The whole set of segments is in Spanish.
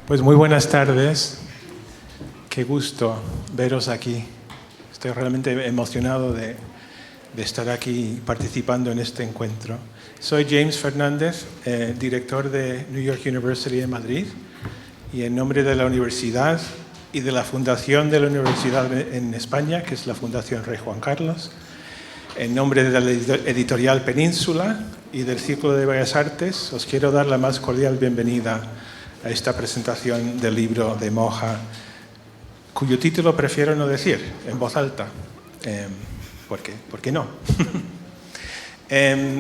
Pues muy buenas tardes. Qué gusto veros aquí. Estoy realmente emocionado de estar aquí participando en este encuentro. Soy James Fernández, director de New York University de Madrid, y en nombre de la universidad y de la fundación de la universidad en España, que es la Fundación Rey Juan Carlos, en nombre de la editorial Península y del Círculo de Bellas Artes, os quiero dar la más cordial bienvenida a esta presentación del libro de Moja, cuyo título prefiero no decir en voz alta. ¿Por qué no?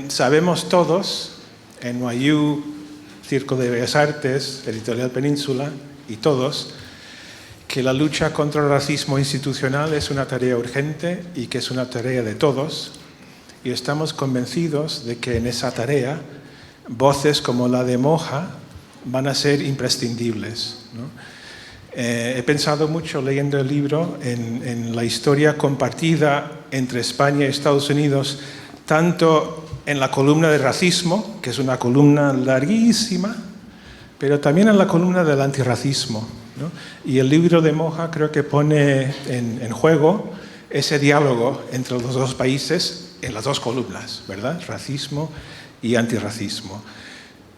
Sabemos todos, NYU, Círculo de Bellas Artes, Editorial Península y todos, que la lucha contra el racismo institucional es una tarea urgente y que es una tarea de todos, y estamos convencidos de que en esa tarea voces como la de Moja van a ser imprescindibles, ¿no? He pensado mucho leyendo el libro en la historia compartida entre España y Estados Unidos, tanto en la columna de racismo, que es una columna larguísima, pero también en la columna del antirracismo, ¿no? Y el libro de Moja creo que pone en juego ese diálogo entre los dos países en las dos columnas, ¿verdad? Racismo y antirracismo.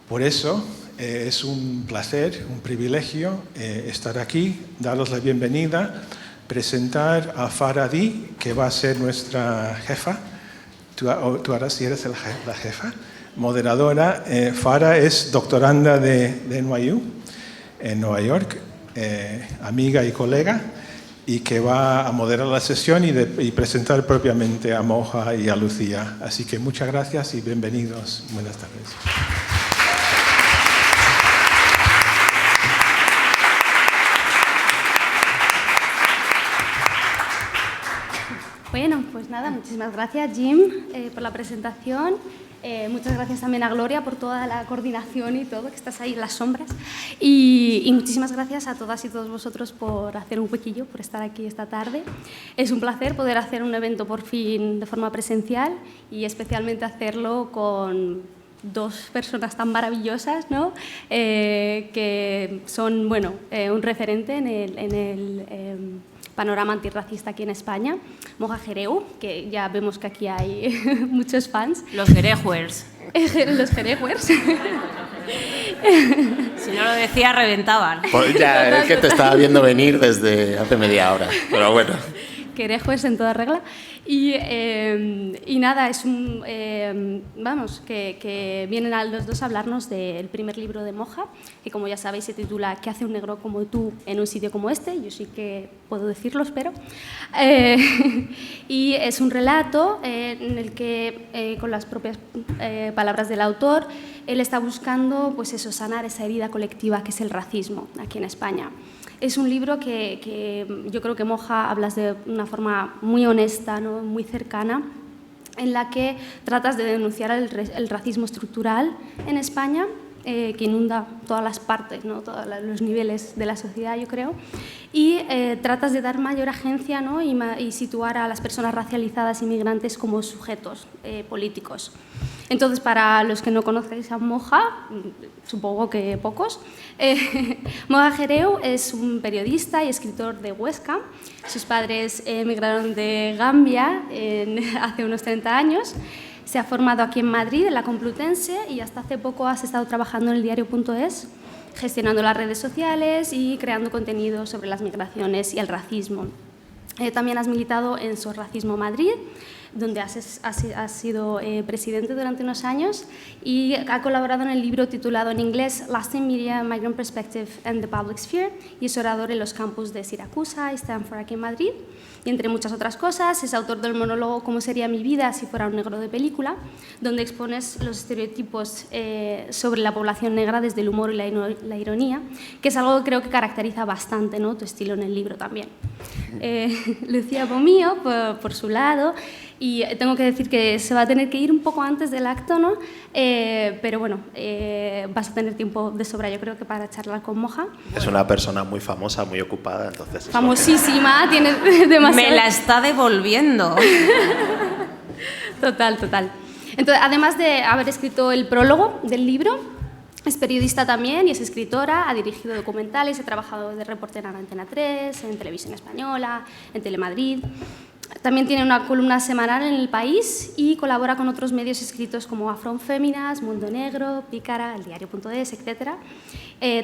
Por eso es un placer, un privilegio estar aquí, daros la bienvenida, presentar a Farah Di, que va a ser nuestra jefa. Tú ahora sí eres la jefa, moderadora. Farah es doctoranda de NYU, en Nueva York, amiga y colega, y que va a moderar la sesión y presentar propiamente a Moja y a Lucía. Así que muchas gracias y bienvenidos. Buenas tardes. Bueno, pues nada, muchísimas gracias, Jim, por la presentación. Muchas gracias también a Gloria por toda la coordinación y todo, que estás ahí en las sombras. Y muchísimas gracias a todas y todos vosotros por hacer un huequillo, por estar aquí esta tarde. Es un placer poder hacer un evento por fin de forma presencial y especialmente hacerlo con dos personas tan maravillosas, ¿no? Que son, bueno, un referente en el panorama antirracista aquí en España. Moja Jereu, que ya vemos que aquí hay muchos fans. Los Jereuers. Los Jereuers. Si no lo decía, reventaban. Pues ya, es que te estaba viendo venir desde hace media hora, pero bueno. Querejos en toda regla. Y nada, es un, vamos, que vienen a los dos a hablarnos del primer libro de Moja, que como ya sabéis se titula ¿Qué hace un negro como tú en un sitio como este? Yo sí que puedo decirlo, espero. Y es un relato en el que, con las propias palabras del autor, él está buscando, pues eso, sanar esa herida colectiva que es el racismo aquí en España. Es un libro que yo creo que Moja hablas de una forma muy honesta, ¿no? Muy cercana, en la que tratas de denunciar el racismo estructural en España, que inunda todas las partes, ¿no? Todos los niveles de la sociedad, yo creo, y tratas de dar mayor agencia, ¿no? y situar a las personas racializadas inmigrantes como sujetos políticos. Entonces, para los que no conocéis a Moja, supongo que pocos, Moja Jereu es un periodista y escritor de Huesca. Sus padres emigraron de Gambia hace unos 30 años. Se ha formado aquí en Madrid, en la Complutense, y hasta hace poco has estado trabajando en el diario.es, gestionando las redes sociales y creando contenido sobre las migraciones y el racismo. También has militado en So Racismo Madrid, donde has sido presidente durante unos años, y ha colaborado en el libro titulado en inglés Lasting Media, Migrant Perspective and the Public Sphere, y es orador en los campus de Siracusa y Stanford aquí en Madrid. Y entre muchas otras cosas, es autor del monólogo ¿Cómo sería mi vida si fuera un negro de película?, donde expones los estereotipos sobre la población negra desde el humor y la ironía, que es algo que creo que caracteriza bastante, ¿no?, tu estilo en el libro también. Lucía Pomío, por su lado, y tengo que decir que se va a tener que ir un poco antes del acto, ¿no? Pero bueno, vas a tener tiempo de sobra, yo creo, que para charlar con Moja. Es una persona muy famosa, muy ocupada, entonces... Famosísima, tiene demasiado... Me la está devolviendo. Total. Entonces, además de haber escrito el prólogo del libro, Es periodista también y es escritora, ha dirigido documentales, ha trabajado de reportera en Antena 3, en Televisión Española, en Telemadrid. También tiene una columna semanal en El País y colabora con otros medios escritos como Afronféminas, Mundo Negro, Pícara, eldiario.es, etc.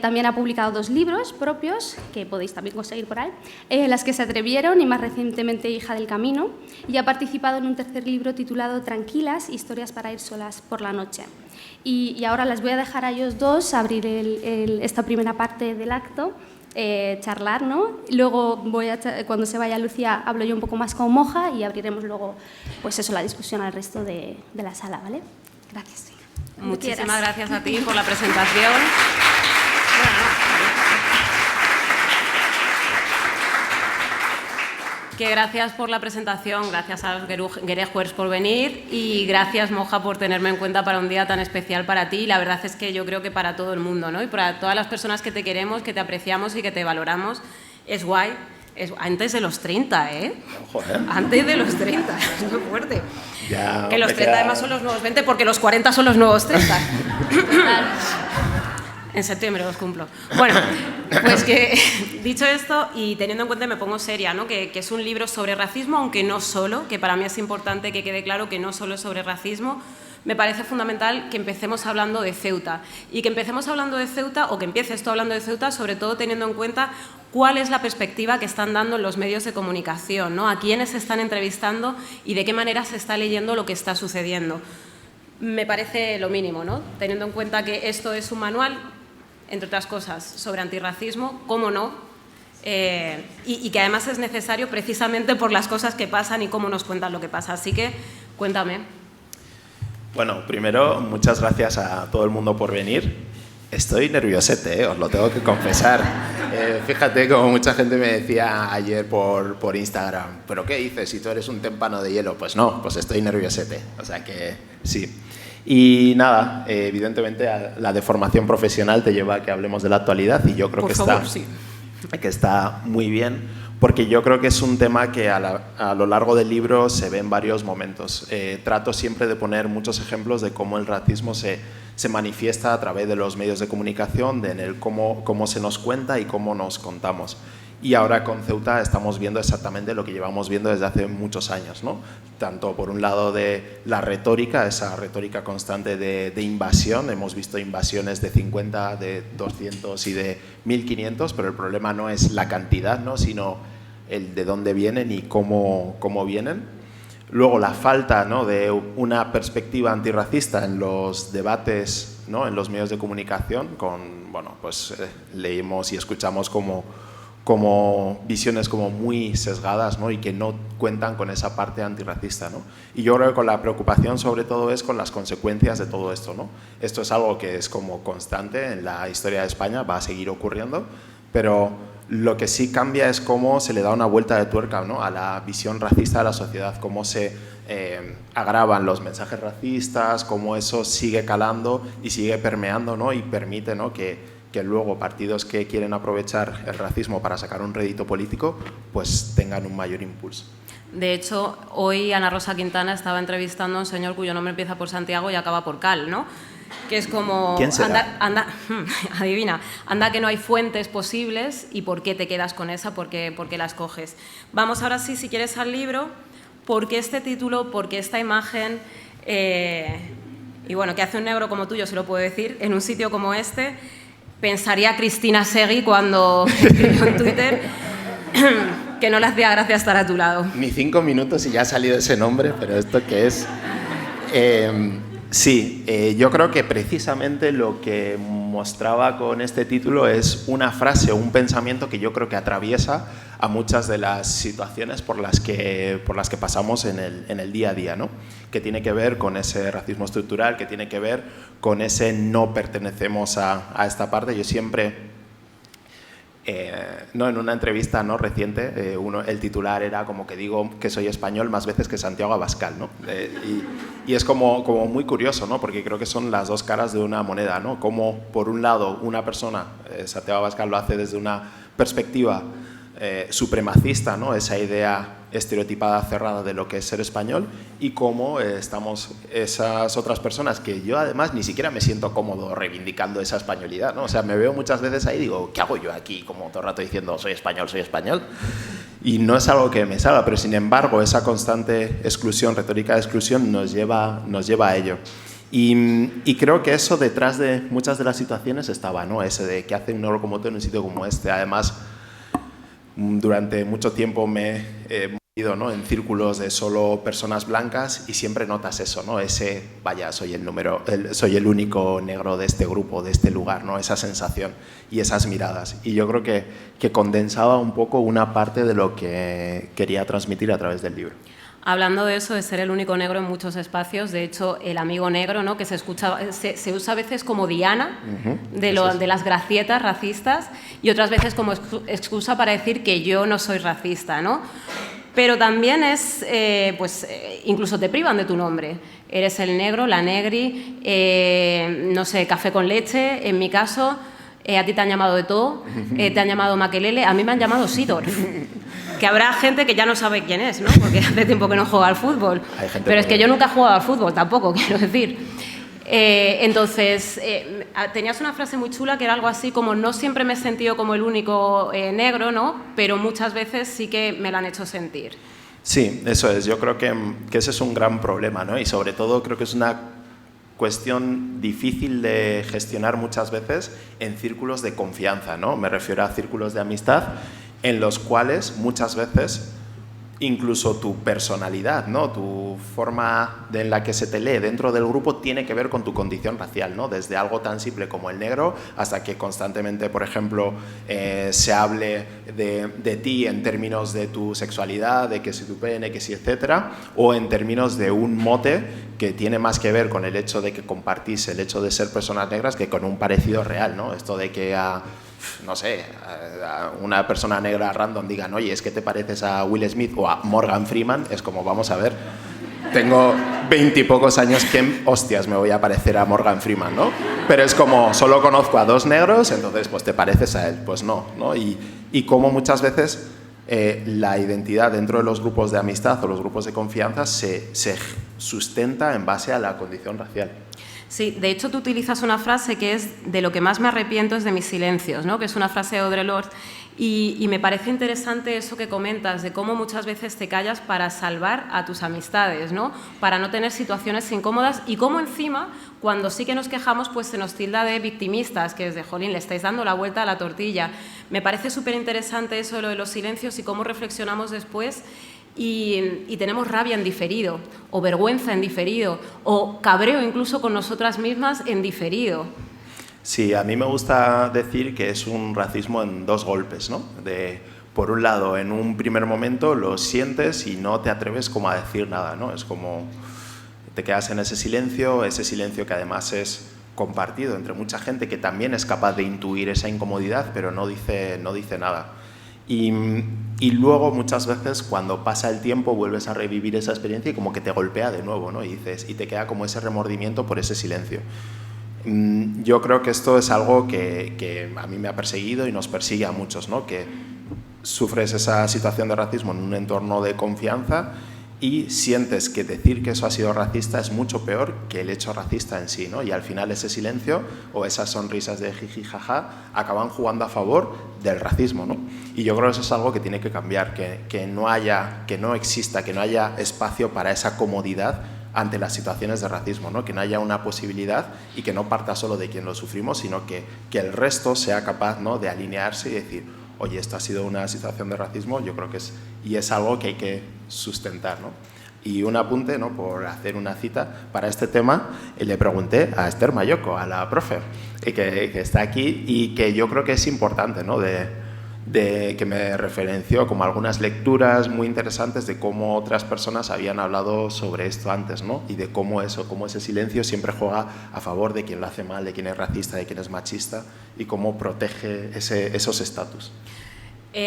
También ha publicado 2 libros propios, que podéis también conseguir por ahí, Las que se atrevieron y más recientemente Hija del Camino, y ha participado en un tercer libro titulado Tranquilas, historias para ir solas por la noche. Y ahora les voy a dejar a ellos dos abrir esta primera parte del acto, charlar, ¿no? Luego, cuando se vaya Lucía, hablo yo un poco más con Moja y abriremos luego, pues eso, la discusión al resto de la sala, ¿vale? Gracias. Muchísimas gracias a ti por la presentación. Que gracias por la presentación, gracias a los Gerejuers por venir y gracias, Moja, por tenerme en cuenta para un día tan especial para ti. La verdad es que yo creo que para todo el mundo, ¿no? Y para todas las personas que te queremos, que te apreciamos y que te valoramos, es guay. Antes de los 30, ¿eh? Joder. Antes de los 30, es muy fuerte. Ya, que los 30 además son los nuevos 20 porque los 40 son los nuevos 30. En septiembre los cumplo. Bueno, pues que dicho esto y teniendo en cuenta, me pongo seria, ¿no? Que es un libro sobre racismo, aunque no solo, que para mí es importante que quede claro que no solo es sobre racismo. Me parece fundamental que empecemos hablando de Ceuta y que empecemos hablando de Ceuta o que empieces tú hablando de Ceuta, sobre todo teniendo en cuenta cuál es la perspectiva que están dando los medios de comunicación, ¿no? A quiénes se están entrevistando y de qué manera se está leyendo lo que está sucediendo. Me parece lo mínimo, ¿no? Teniendo en cuenta que esto es un manual, entre otras cosas, sobre antirracismo, cómo no, y que además es necesario precisamente por las cosas que pasan y cómo nos cuentan lo que pasa. Así que, cuéntame. Bueno, primero, muchas gracias a todo el mundo por venir. Estoy nerviosete, os lo tengo que confesar. Fíjate como mucha gente me decía ayer por Instagram, ¿pero qué dices si tú eres un témpano de hielo? Pues no, pues estoy nerviosete, o sea que sí. Y nada, evidentemente la deformación profesional te lleva a que hablemos de la actualidad y yo creo que está muy bien, porque yo creo que es un tema que a lo largo del libro se ve en varios momentos. Trato siempre de poner muchos ejemplos de cómo el racismo se manifiesta a través de los medios de comunicación, cómo se nos cuenta y cómo nos contamos. Y ahora con Ceuta estamos viendo exactamente lo que llevamos viendo desde hace muchos años, ¿no? Tanto por un lado de la retórica, esa retórica constante de invasión. Hemos visto invasiones de 50, de 200 y de 1500, pero el problema no es la cantidad, ¿no? Sino el de dónde vienen y cómo vienen. Luego la falta, ¿no? De una perspectiva antirracista en los debates, ¿no? En los medios de comunicación, leímos y escuchamos como visiones como muy sesgadas, ¿no? Y que no cuentan con esa parte antirracista, ¿no? Y yo creo que con la preocupación sobre todo es con las consecuencias de todo esto, ¿no? Esto es algo que es como constante en la historia de España, va a seguir ocurriendo, pero lo que sí cambia es cómo se le da una vuelta de tuerca, ¿no? A la visión racista de la sociedad, cómo se agravan los mensajes racistas, cómo eso sigue calando y sigue permeando, ¿no? Y permite, ¿no? que luego partidos que quieren aprovechar el racismo para sacar un rédito político, pues tengan un mayor impulso. De hecho, hoy Ana Rosa Quintana estaba entrevistando a un señor cuyo nombre empieza por Santiago y acaba por Cal, ¿no? Que es como... ¿Quién será? Adivina, anda que no hay fuentes posibles y por qué te quedas con esa, por qué las coges. Vamos ahora sí, si quieres, al libro. ¿Por qué este título? ¿Por qué esta imagen? Y bueno, ¿qué hace un negro como tú? Yo se lo puedo decir, en un sitio como este. Pensaría Cristina Segui cuando escribió en Twitter que no le hacía gracia estar a tu lado. Ni 5 minutos y ya ha salido ese nombre, pero ¿esto qué es? Yo creo que precisamente lo que mostraba con este título es una frase o un pensamiento que yo creo que atraviesa a muchas de las situaciones por las que pasamos en el día a día, ¿no? Que tiene que ver con ese racismo estructural, que tiene que ver con ese no pertenecemos a esta parte. Yo siempre... en una entrevista, ¿no? Reciente, el titular era como que digo que soy español más veces que Santiago Abascal, ¿no? Y es como muy curioso, ¿no? Porque creo que son las dos caras de una moneda, ¿no? Como por un lado una persona, Santiago Abascal lo hace desde una perspectiva supremacista, ¿no? Esa idea estereotipada, cerrada de lo que es ser español, y cómo estamos esas otras personas que yo además ni siquiera me siento cómodo reivindicando esa españolidad, ¿no? O sea, me veo muchas veces ahí y digo, ¿qué hago yo aquí? Como todo el rato diciendo, soy español, y no es algo que me salga, pero sin embargo esa constante exclusión, retórica de exclusión, nos lleva a ello. Y creo que eso detrás de muchas de las situaciones estaba, ¿no? Ese de que hace un negro como tú en un sitio como este. Además, durante mucho tiempo me he movido, ¿no? En círculos de solo personas blancas y siempre notas eso, ¿no? Ese, vaya, soy el único negro de este grupo, de este lugar, ¿no? Esa sensación y esas miradas. Y yo creo que condensaba un poco una parte de lo que quería transmitir a través del libro. Hablando de eso, de ser el único negro en muchos espacios, de hecho, el amigo negro, ¿no? Que se usa a veces como diana de las gracietas racistas y otras veces como excusa para decir que yo no soy racista, ¿no? Pero también es, incluso te privan de tu nombre. Eres el negro, la negri, no sé, café con leche, en mi caso, a ti te han llamado de todo, te han llamado Makelele, a mí me han llamado Sidor. Que habrá gente que ya no sabe quién es, ¿no? Porque hace tiempo que no juega al fútbol. Pero es que yo nunca he jugado al fútbol tampoco, quiero decir. Entonces, tenías una frase muy chula que era algo así como no siempre me he sentido como el único negro, ¿no? Pero muchas veces sí que me lo han hecho sentir. Sí, eso es. Yo creo que ese es un gran problema, ¿no? Y sobre todo creo que es una cuestión difícil de gestionar muchas veces en círculos de confianza, ¿no? Me refiero a círculos de amistad en los cuales muchas veces incluso tu personalidad, ¿no? Tu forma en la que se te lee dentro del grupo tiene que ver con tu condición racial, ¿no? Desde algo tan simple como el negro hasta que constantemente, por ejemplo, se hable de ti en términos de tu sexualidad, de que si tu pene, que si etcétera, o en términos de un mote que tiene más que ver con el hecho de que compartís el hecho de ser personas negras que con un parecido real, ¿no? Esto de que no sé, a una persona negra random digan, oye, es que te pareces a Will Smith o a Morgan Freeman, es como, vamos a ver, tengo 20 y pocos años, ¿quién hostias me voy a parecer a Morgan Freeman, no? Pero es como, solo conozco a dos negros, entonces pues te pareces a él, pues no, ¿no? Y como muchas veces la identidad dentro de los grupos de amistad o los grupos de confianza se sustenta en base a la condición racial. Sí, de hecho tú utilizas una frase que es de lo que más me arrepiento es de mis silencios, ¿no? Que es una frase de Audre Lorde y me parece interesante eso que comentas de cómo muchas veces te callas para salvar a tus amistades, ¿no? Para no tener situaciones incómodas y cómo encima cuando sí que nos quejamos pues se nos tilda de victimistas, que es de jolín, le estáis dando la vuelta a la tortilla. Me parece súper interesante eso de lo de los silencios y cómo reflexionamos después. Y tenemos rabia en diferido, o vergüenza en diferido, o cabreo incluso con nosotras mismas en diferido. Sí, a mí me gusta decir que es un racismo en dos golpes, ¿no? Por un lado, en un primer momento lo sientes y no te atreves como a decir nada, ¿no? Es como te quedas en ese silencio que además es compartido entre mucha gente que también es capaz de intuir esa incomodidad, pero no dice nada. Y luego muchas veces cuando pasa el tiempo vuelves a revivir esa experiencia y como que te golpea de nuevo, ¿no? Y te queda como ese remordimiento por ese silencio. Yo creo que esto es algo que a mí me ha perseguido y nos persigue a muchos, ¿no? Que sufres esa situación de racismo en un entorno de confianza y sientes que decir que eso ha sido racista es mucho peor que el hecho racista en sí, ¿no? Y al final ese silencio o esas sonrisas de jiji jaja acaban jugando a favor del racismo, ¿no? Y yo creo que eso es algo que tiene que cambiar, que no exista, que no haya espacio para esa comodidad ante las situaciones de racismo, ¿no? Que no haya una posibilidad y que no parta solo de quien lo sufrimos, sino que el resto sea capaz, ¿no? De alinearse y decir, oye, esto ha sido una situación de racismo, yo creo que es algo que hay que sustentar, ¿no? Y un apunte, ¿no? Por hacer una cita para este tema, le pregunté a Esther Mayoko, a la profe, que está aquí y que yo creo que es importante, ¿no? Que me referenció como algunas lecturas muy interesantes de cómo otras personas habían hablado sobre esto antes, ¿no? Y de cómo ese silencio siempre juega a favor de quien lo hace mal, de quien es racista, de quien es machista y cómo protege esos estatus.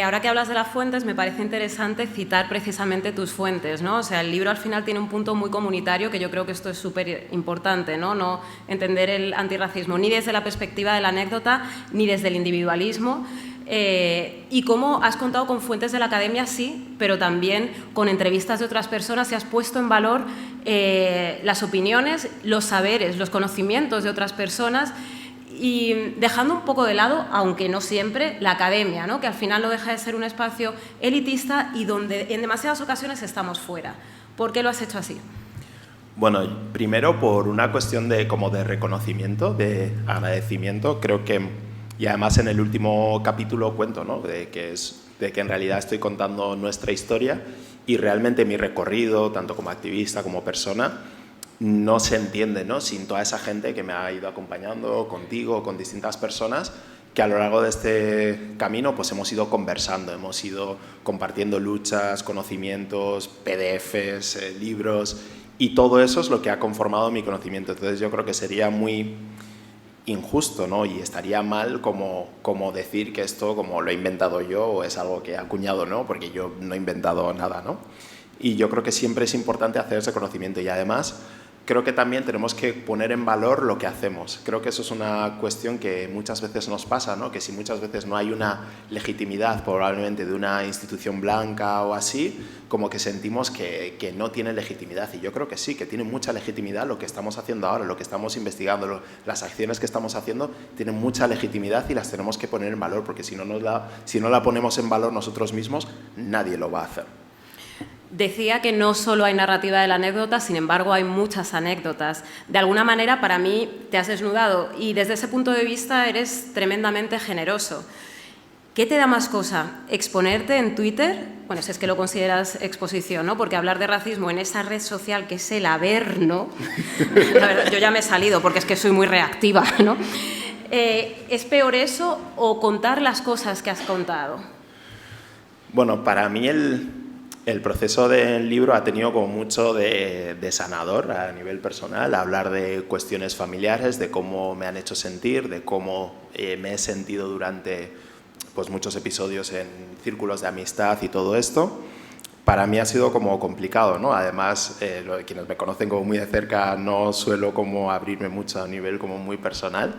Ahora que hablas de las fuentes, me parece interesante citar precisamente tus fuentes, ¿no? O sea, el libro al final tiene un punto muy comunitario, que yo creo que esto es súper importante, ¿no? No entender el antirracismo ni desde la perspectiva de la anécdota ni desde el individualismo, y cómo has contado con fuentes de la academia, sí, pero también con entrevistas de otras personas y has puesto en valor las opiniones, los saberes, los conocimientos de otras personas y dejando un poco de lado, aunque no siempre, la academia, ¿no? Que al final no deja de ser un espacio elitista y donde en demasiadas ocasiones estamos fuera. ¿Por qué lo has hecho así? Bueno, primero por una cuestión de reconocimiento, de agradecimiento. Creo que, y además en el último capítulo cuento, ¿no? de que en realidad estoy contando nuestra historia y realmente mi recorrido, tanto como activista como persona, no se entiende, ¿no? Sin toda esa gente que me ha ido acompañando, contigo, con distintas personas, que a lo largo de este camino pues hemos ido conversando, hemos ido compartiendo luchas, conocimientos, PDFs, libros, y todo eso es lo que ha conformado mi conocimiento. Entonces yo creo que sería muy injusto, ¿no? Y estaría mal como decir que esto como lo he inventado yo o es algo que he acuñado, ¿no? Porque yo no he inventado nada, ¿no? Y yo creo que siempre es importante hacer ese conocimiento y además creo que también tenemos que poner en valor lo que hacemos. Creo que eso es una cuestión que muchas veces nos pasa, ¿no? Que si muchas veces no hay una legitimidad probablemente de una institución blanca o así, como que sentimos que no tiene legitimidad. Y yo creo que sí, que tiene mucha legitimidad lo que estamos haciendo ahora, lo que estamos investigando, las acciones que estamos haciendo tienen mucha legitimidad y las tenemos que poner en valor, porque si no la ponemos en valor nosotros mismos, nadie lo va a hacer. Decía que no solo hay narrativa de la anécdota, sin embargo hay muchas anécdotas. De alguna manera, para mí, te has desnudado y desde ese punto de vista eres tremendamente generoso. ¿Qué te da más cosa? ¿Exponerte en Twitter? Bueno, si es que lo consideras exposición, ¿no? Porque hablar de racismo en esa red social que es el Averno, la verdad, yo ya me he salido porque es que soy muy reactiva, ¿no? ¿Es peor eso o contar las cosas que has contado? Bueno, para mí el proceso del libro ha tenido como mucho de sanador a nivel personal, hablar de cuestiones familiares, de cómo me han hecho sentir, de cómo me he sentido durante pues, muchos episodios en círculos de amistad y todo esto. Para mí ha sido como complicado, ¿no? Además, quienes me conocen como muy de cerca, no suelo como abrirme mucho a nivel como muy personal.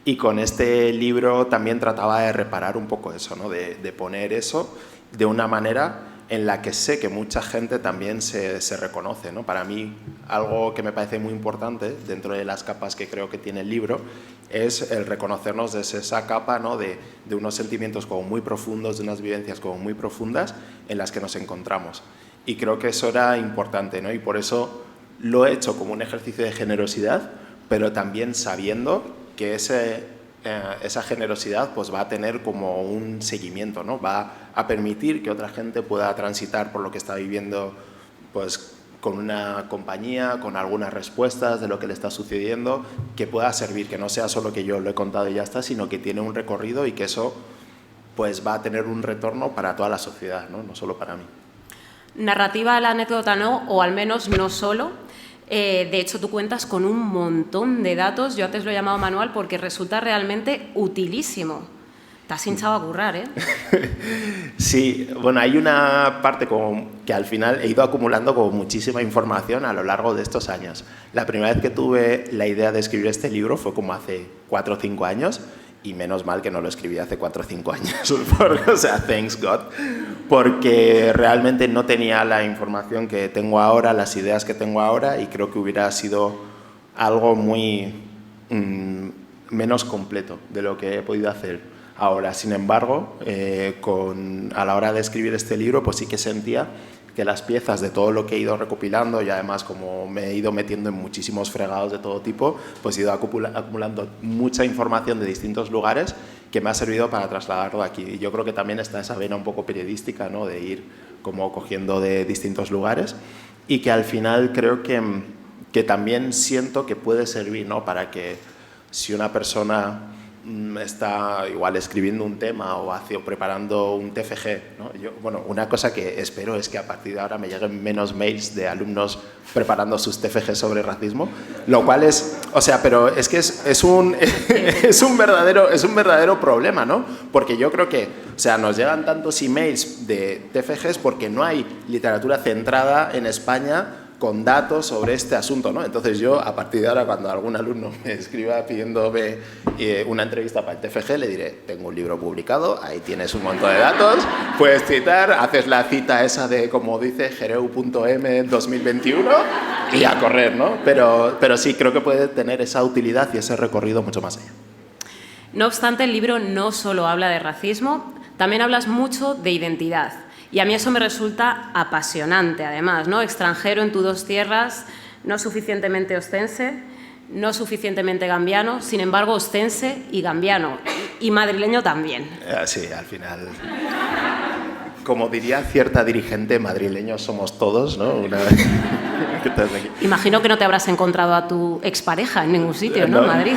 Y con este libro también trataba de reparar un poco eso, ¿no? De poner eso de una manera en la que sé que mucha gente también se reconoce, ¿no? Para mí, algo que me parece muy importante dentro de las capas que creo que tiene el libro es el reconocernos desde esa capa, ¿no? de unos sentimientos como muy profundos, de unas vivencias como muy profundas en las que nos encontramos. Y creo que eso era importante, ¿no? Y por eso lo he hecho como un ejercicio de generosidad, pero también sabiendo que esa generosidad pues va a tener como un seguimiento, ¿no? Va a permitir que otra gente pueda transitar por lo que está viviendo pues, con una compañía, con algunas respuestas de lo que le está sucediendo, que pueda servir, que no sea solo que yo lo he contado y ya está, sino que tiene un recorrido y que eso pues, va a tener un retorno para toda la sociedad, ¿no? No solo para mí. Narrativa a la anécdota no, o al menos no solo. De hecho, tú cuentas con un montón de datos. Yo antes lo he llamado manual porque resulta realmente utilísimo. Te has hinchado a currar, ¿eh? Sí, bueno, hay una parte como que al final he ido acumulando como muchísima información a lo largo de estos años. La primera vez que tuve la idea de escribir este libro fue como hace 4 o 5 años y menos mal que no lo escribí hace 4 o 5 años, o sea, thanks God, porque realmente no tenía la información que tengo ahora, las ideas que tengo ahora y creo que hubiera sido algo muy menos completo de lo que he podido hacer ahora. Sin embargo, a la hora de escribir este libro, pues sí que sentía que las piezas de todo lo que he ido recopilando y además como me he ido metiendo en muchísimos fregados de todo tipo, pues he ido acumulando mucha información de distintos lugares que me ha servido para trasladarlo aquí. Y yo creo que también está esa vena un poco periodística, ¿no? De ir como cogiendo de distintos lugares y que al final creo que también siento que puede servir, ¿no? Para que si una persona está igual escribiendo un tema o preparando un TFG, ¿no? Bueno, una cosa que espero es que a partir de ahora me lleguen menos mails de alumnos preparando sus TFG sobre racismo, lo cual es, o sea, pero es que es un verdadero problema, ¿no? Porque yo creo que, o sea, nos llegan tantos emails de TFGs porque no hay literatura centrada en España con datos sobre este asunto, ¿no? Entonces yo, a partir de ahora, cuando algún alumno me escriba pidiéndome una entrevista para el TFG, le diré, tengo un libro publicado, ahí tienes un montón de datos, puedes citar, haces la cita esa de, como dice, jereu.m 2021 y a correr, ¿no? Pero sí, creo que puede tener esa utilidad y ese recorrido mucho más allá. No obstante, el libro no solo habla de racismo, también hablas mucho de identidad. Y a mí eso me resulta apasionante, además, ¿no? Extranjero en tus dos tierras, no suficientemente ostense, no suficientemente gambiano, sin embargo, ostense y gambiano, y madrileño también. Sí, al final, como diría cierta dirigente, madrileños somos todos, ¿no? Imagino que no te habrás encontrado a tu expareja en ningún sitio, ¿no? Madrid.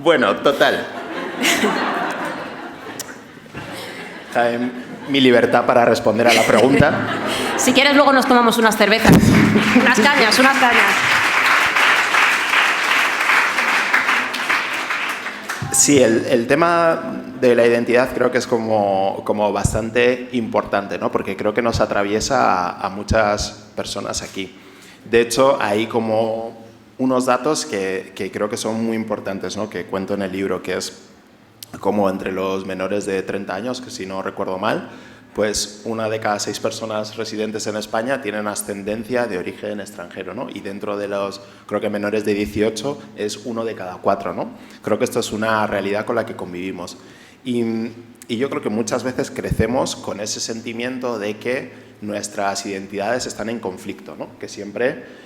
Bueno, total. Mi libertad para responder a la pregunta. Si quieres, luego nos tomamos unas cervezas. Unas cañas. Sí, el tema de la identidad creo que es como bastante importante, ¿no? Porque creo que nos atraviesa a muchas personas aquí. De hecho, hay como unos datos que creo que son muy importantes, ¿no? Que cuento en el libro, que es como entre los menores de 30 años, que si no recuerdo mal, pues 1 de cada 6 personas residentes en España tienen ascendencia de origen extranjero, ¿no? Y dentro de los, creo que menores de 18, es 1 de cada 4, ¿no? Creo que esto es una realidad con la que convivimos. Y yo creo que muchas veces crecemos con ese sentimiento de que nuestras identidades están en conflicto, ¿no? Que siempre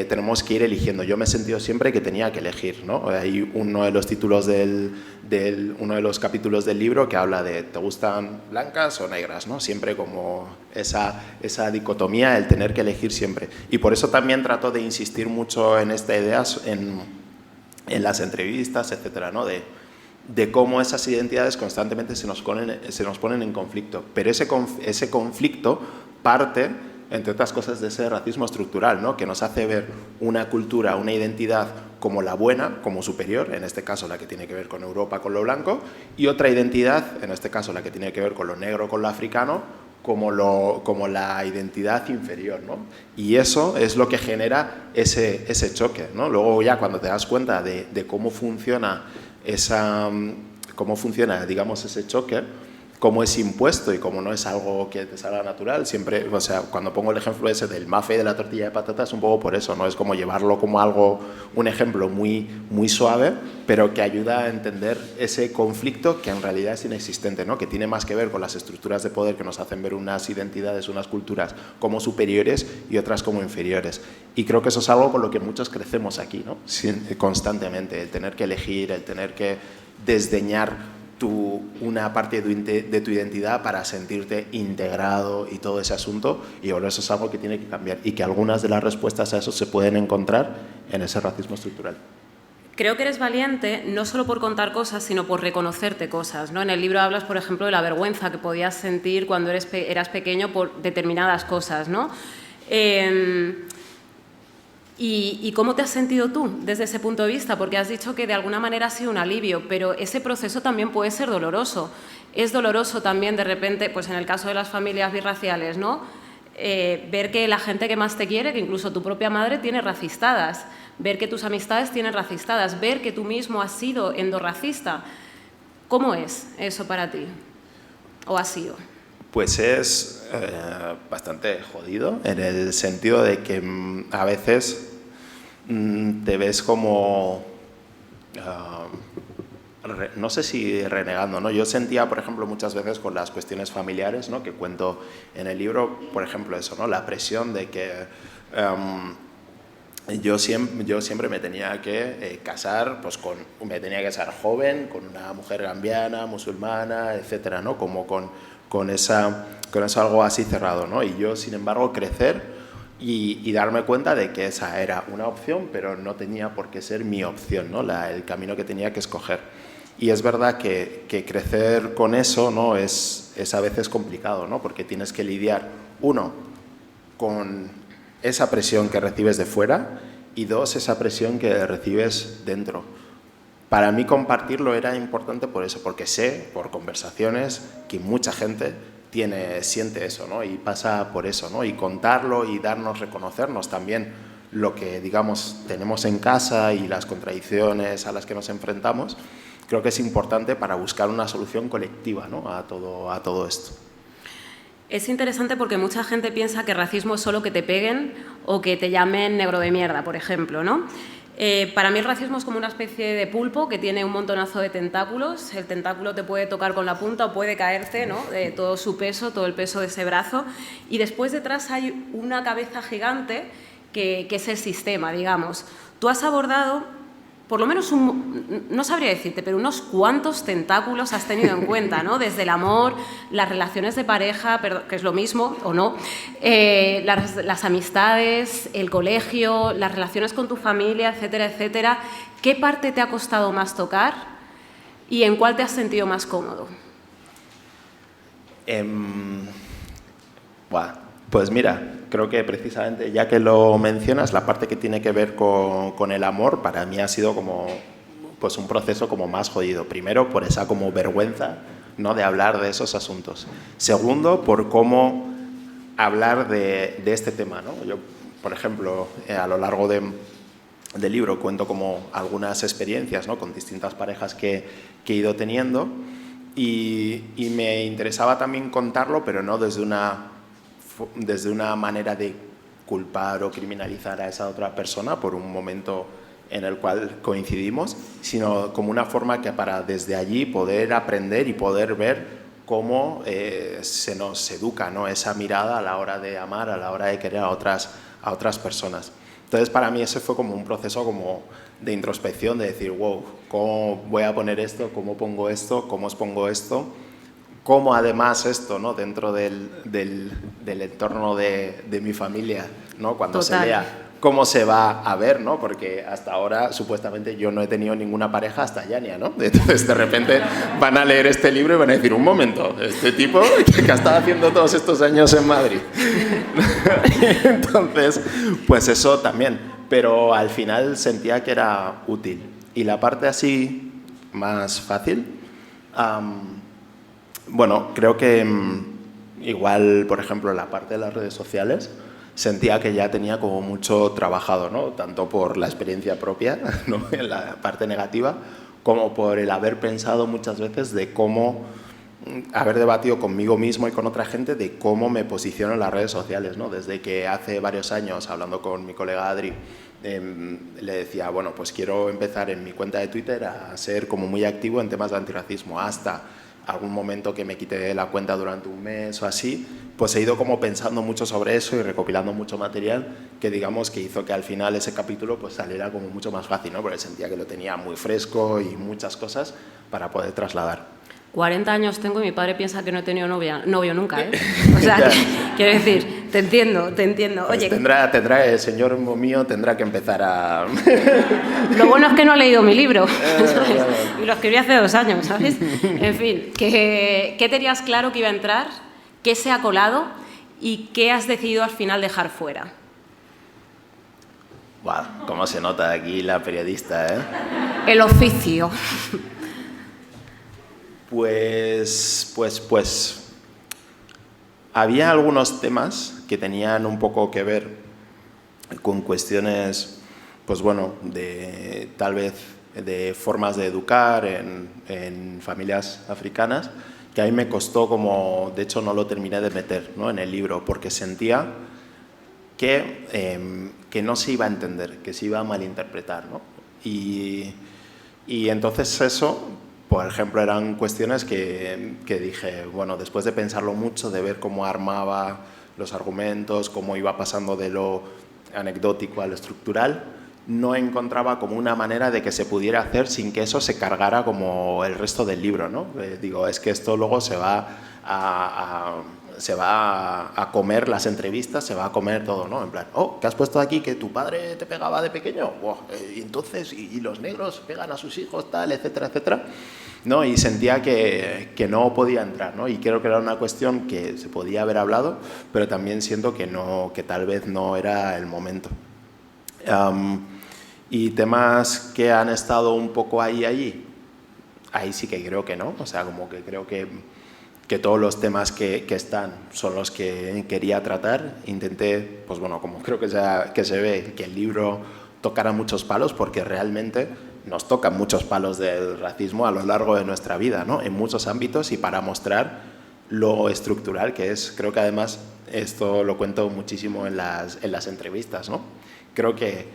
tenemos que ir eligiendo. Yo me he sentido siempre que tenía que elegir, ¿no? Hay uno de los títulos uno de los capítulos del libro que habla de ¿te gustan blancas o negras? ¿No? Siempre como esa dicotomía, el tener que elegir siempre. Y por eso también trato de insistir mucho en esta idea en las entrevistas, etcétera, ¿no? De cómo esas identidades constantemente se nos ponen en conflicto. Pero ese conflicto parte, entre otras cosas, de ese racismo estructural, ¿no? Que nos hace ver una cultura, una identidad como la buena, como superior, en este caso la que tiene que ver con Europa, con lo blanco, y otra identidad, en este caso la que tiene que ver con lo negro, con lo africano, como la identidad inferior, ¿no? Y eso es lo que genera ese choque, ¿no? Luego ya cuando te das cuenta de cómo funciona digamos, ese choque, cómo es impuesto y cómo no es algo que te salga natural, siempre, o sea, cuando pongo el ejemplo ese del mafe y de la tortilla de patatas, es un poco por eso, ¿no? Es como llevarlo como algo, un ejemplo muy, muy suave, pero que ayuda a entender ese conflicto que en realidad es inexistente, ¿no? Que tiene más que ver con las estructuras de poder que nos hacen ver unas identidades, unas culturas como superiores y otras como inferiores. Y creo que eso es algo con lo que muchos crecemos aquí, ¿no? Constantemente, el tener que elegir, el tener que desdeñar una parte de tu identidad para sentirte integrado y todo ese asunto, y ahora eso es algo que tiene que cambiar y que algunas de las respuestas a eso se pueden encontrar en ese racismo estructural. Creo que eres valiente no solo por contar cosas, sino por reconocerte cosas, ¿no? En el libro hablas, por ejemplo, de la vergüenza que podías sentir cuando eras pequeño por determinadas cosas, ¿no? ¿Y cómo te has sentido tú desde ese punto de vista? Porque has dicho que de alguna manera ha sido un alivio, pero ese proceso también puede ser doloroso. Es doloroso también de repente, pues en el caso de las familias birraciales, ¿no? Ver que la gente que más te quiere, que incluso tu propia madre, tiene racistadas. Ver que tus amistades tienen racistadas. Ver que tú mismo has sido endorracista. ¿Cómo es eso para ti? ¿O ha sido? Pues es bastante jodido, en el sentido de que a veces te ves como, no sé si renegando, ¿no? Yo sentía, por ejemplo, muchas veces con las cuestiones familiares, ¿no? Que cuento en el libro, por ejemplo, eso, ¿no? La presión de que yo siempre me tenía que casar, pues me tenía que casar joven, con una mujer gambiana, musulmana, etcétera, ¿no? Como con eso algo así cerrado, ¿no? Y yo, sin embargo, crecer y darme cuenta de que esa era una opción, pero no tenía por qué ser mi opción, ¿no? El camino que tenía que escoger. Y es verdad que crecer con eso, ¿no? es a veces complicado, ¿no? Porque tienes que lidiar, 1, con esa presión que recibes de fuera y 2, esa presión que recibes dentro. Para mí compartirlo era importante por eso, porque sé, por conversaciones, que mucha gente siente eso, ¿no? Y pasa por eso, ¿no? Y contarlo y reconocernos también lo que, digamos, tenemos en casa y las contradicciones a las que nos enfrentamos, creo que es importante para buscar una solución colectiva, ¿no? a todo esto. Es interesante porque mucha gente piensa que racismo es solo que te peguen o que te llamen negro de mierda, por ejemplo, ¿no? Para mí el racismo es como una especie de pulpo que tiene un montonazo de tentáculos. El tentáculo te puede tocar con la punta o puede caerte, ¿no? Todo su peso, todo el peso de ese brazo. Y después detrás hay una cabeza gigante que es el sistema, digamos. Tú has abordado, por lo menos, no sabría decirte, pero unos cuantos tentáculos has tenido en cuenta, ¿no? Desde el amor, las relaciones de pareja, que es lo mismo o no, las amistades, el colegio, las relaciones con tu familia, etcétera, etcétera. ¿Qué parte te ha costado más tocar y en cuál te has sentido más cómodo? Pues mira, creo que precisamente, ya que lo mencionas, la parte que tiene que ver con el amor, para mí ha sido como pues un proceso como más jodido. Primero, por esa como vergüenza, ¿no?, de hablar de esos asuntos. Segundo, por cómo hablar de este tema, ¿no? Yo, por ejemplo, a lo largo del libro cuento como algunas experiencias, ¿no?, con distintas parejas que he ido teniendo y me interesaba también contarlo, pero no desde una manera de culpar o criminalizar a esa otra persona por un momento en el cual coincidimos, sino como una forma que para desde allí poder aprender y poder ver cómo se nos educa, ¿no?, esa mirada a la hora de amar, a la hora de querer a otras personas. Entonces, para mí ese fue como un proceso como de introspección, de decir, wow, ¿cómo voy a poner esto? ¿Cómo pongo esto? ¿Cómo os pongo esto? Cómo además esto, ¿no?, dentro del entorno de mi familia, ¿no?, cuando Total. se lea, cómo se va a ver, ¿no? Porque hasta ahora supuestamente yo no he tenido ninguna pareja hasta Yania, ¿no? Entonces de repente van a leer este libro y van a decir, un momento, este tipo que ha estado haciendo todos estos años en Madrid. Entonces, pues eso también, pero al final sentía que era útil. Y la parte así más fácil, bueno, creo que igual, por ejemplo, la parte de las redes sociales, sentía que ya tenía como mucho trabajado, ¿no? Tanto por la experiencia propia, ¿no?, en la parte negativa, como por el haber pensado muchas veces de cómo, haber debatido conmigo mismo y con otra gente de cómo me posiciono en las redes sociales, ¿no? Desde que hace varios años, hablando con mi colega Adri, le decía, bueno, pues quiero empezar en mi cuenta de Twitter a ser como muy activo en temas de antirracismo, hasta algún momento que me quité la cuenta durante un mes o así, pues he ido como pensando mucho sobre eso y recopilando mucho material que digamos que hizo que al final ese capítulo pues saliera como mucho más fácil, ¿no? Porque sentía que lo tenía muy fresco y muchas cosas para poder trasladar. 40 años tengo y mi padre piensa que no he tenido novio nunca, ¿eh? O sea, quiero decir, te entiendo. Pues Oye, tendrá, el señor mío tendrá que empezar a... lo bueno es que no he leído mi libro, ¿sabes? Y lo escribí hace 2 años, ¿sabes? En fin, ¿qué tenías claro que iba a entrar? ¿Qué se ha colado? ¿Y qué has decidido al final dejar fuera? Wow, cómo se nota aquí la periodista, ¿eh? El oficio. Pues había algunos temas que tenían un poco que ver con cuestiones, pues bueno, de tal vez de formas de educar en familias africanas, que a mí me costó como, de hecho no lo terminé de meter, ¿no?, en el libro, porque sentía que no se iba a entender, que se iba a malinterpretar, ¿no? Y entonces eso, por ejemplo, eran cuestiones que dije, bueno, después de pensarlo mucho, de ver cómo armaba los argumentos, cómo iba pasando de lo anecdótico a lo estructural, no encontraba como una manera de que se pudiera hacer sin que eso se cargara como el resto del libro, ¿no? Digo, es que esto luego se va a comer las entrevistas, se va a comer todo, ¿no? En plan, oh, ¿qué has puesto aquí? ¿Que tu padre te pegaba de pequeño? Wow, y entonces, y los negros pegan a sus hijos, tal, etcétera, etcétera, ¿no? Y sentía que no podía entrar, ¿no? Y creo que era una cuestión que se podía haber hablado, pero también siento que tal vez no era el momento. Y temas que han estado un poco ahí sí que creo que no, o sea, como que creo que que todos los temas que están son los que quería tratar. Intenté, pues bueno, como creo que se ve, que el libro tocara muchos palos, porque realmente nos tocan muchos palos del racismo a lo largo de nuestra vida, ¿no? En muchos ámbitos, y para mostrar lo estructural que es. Creo que además esto lo cuento muchísimo en las entrevistas, ¿no? Creo que,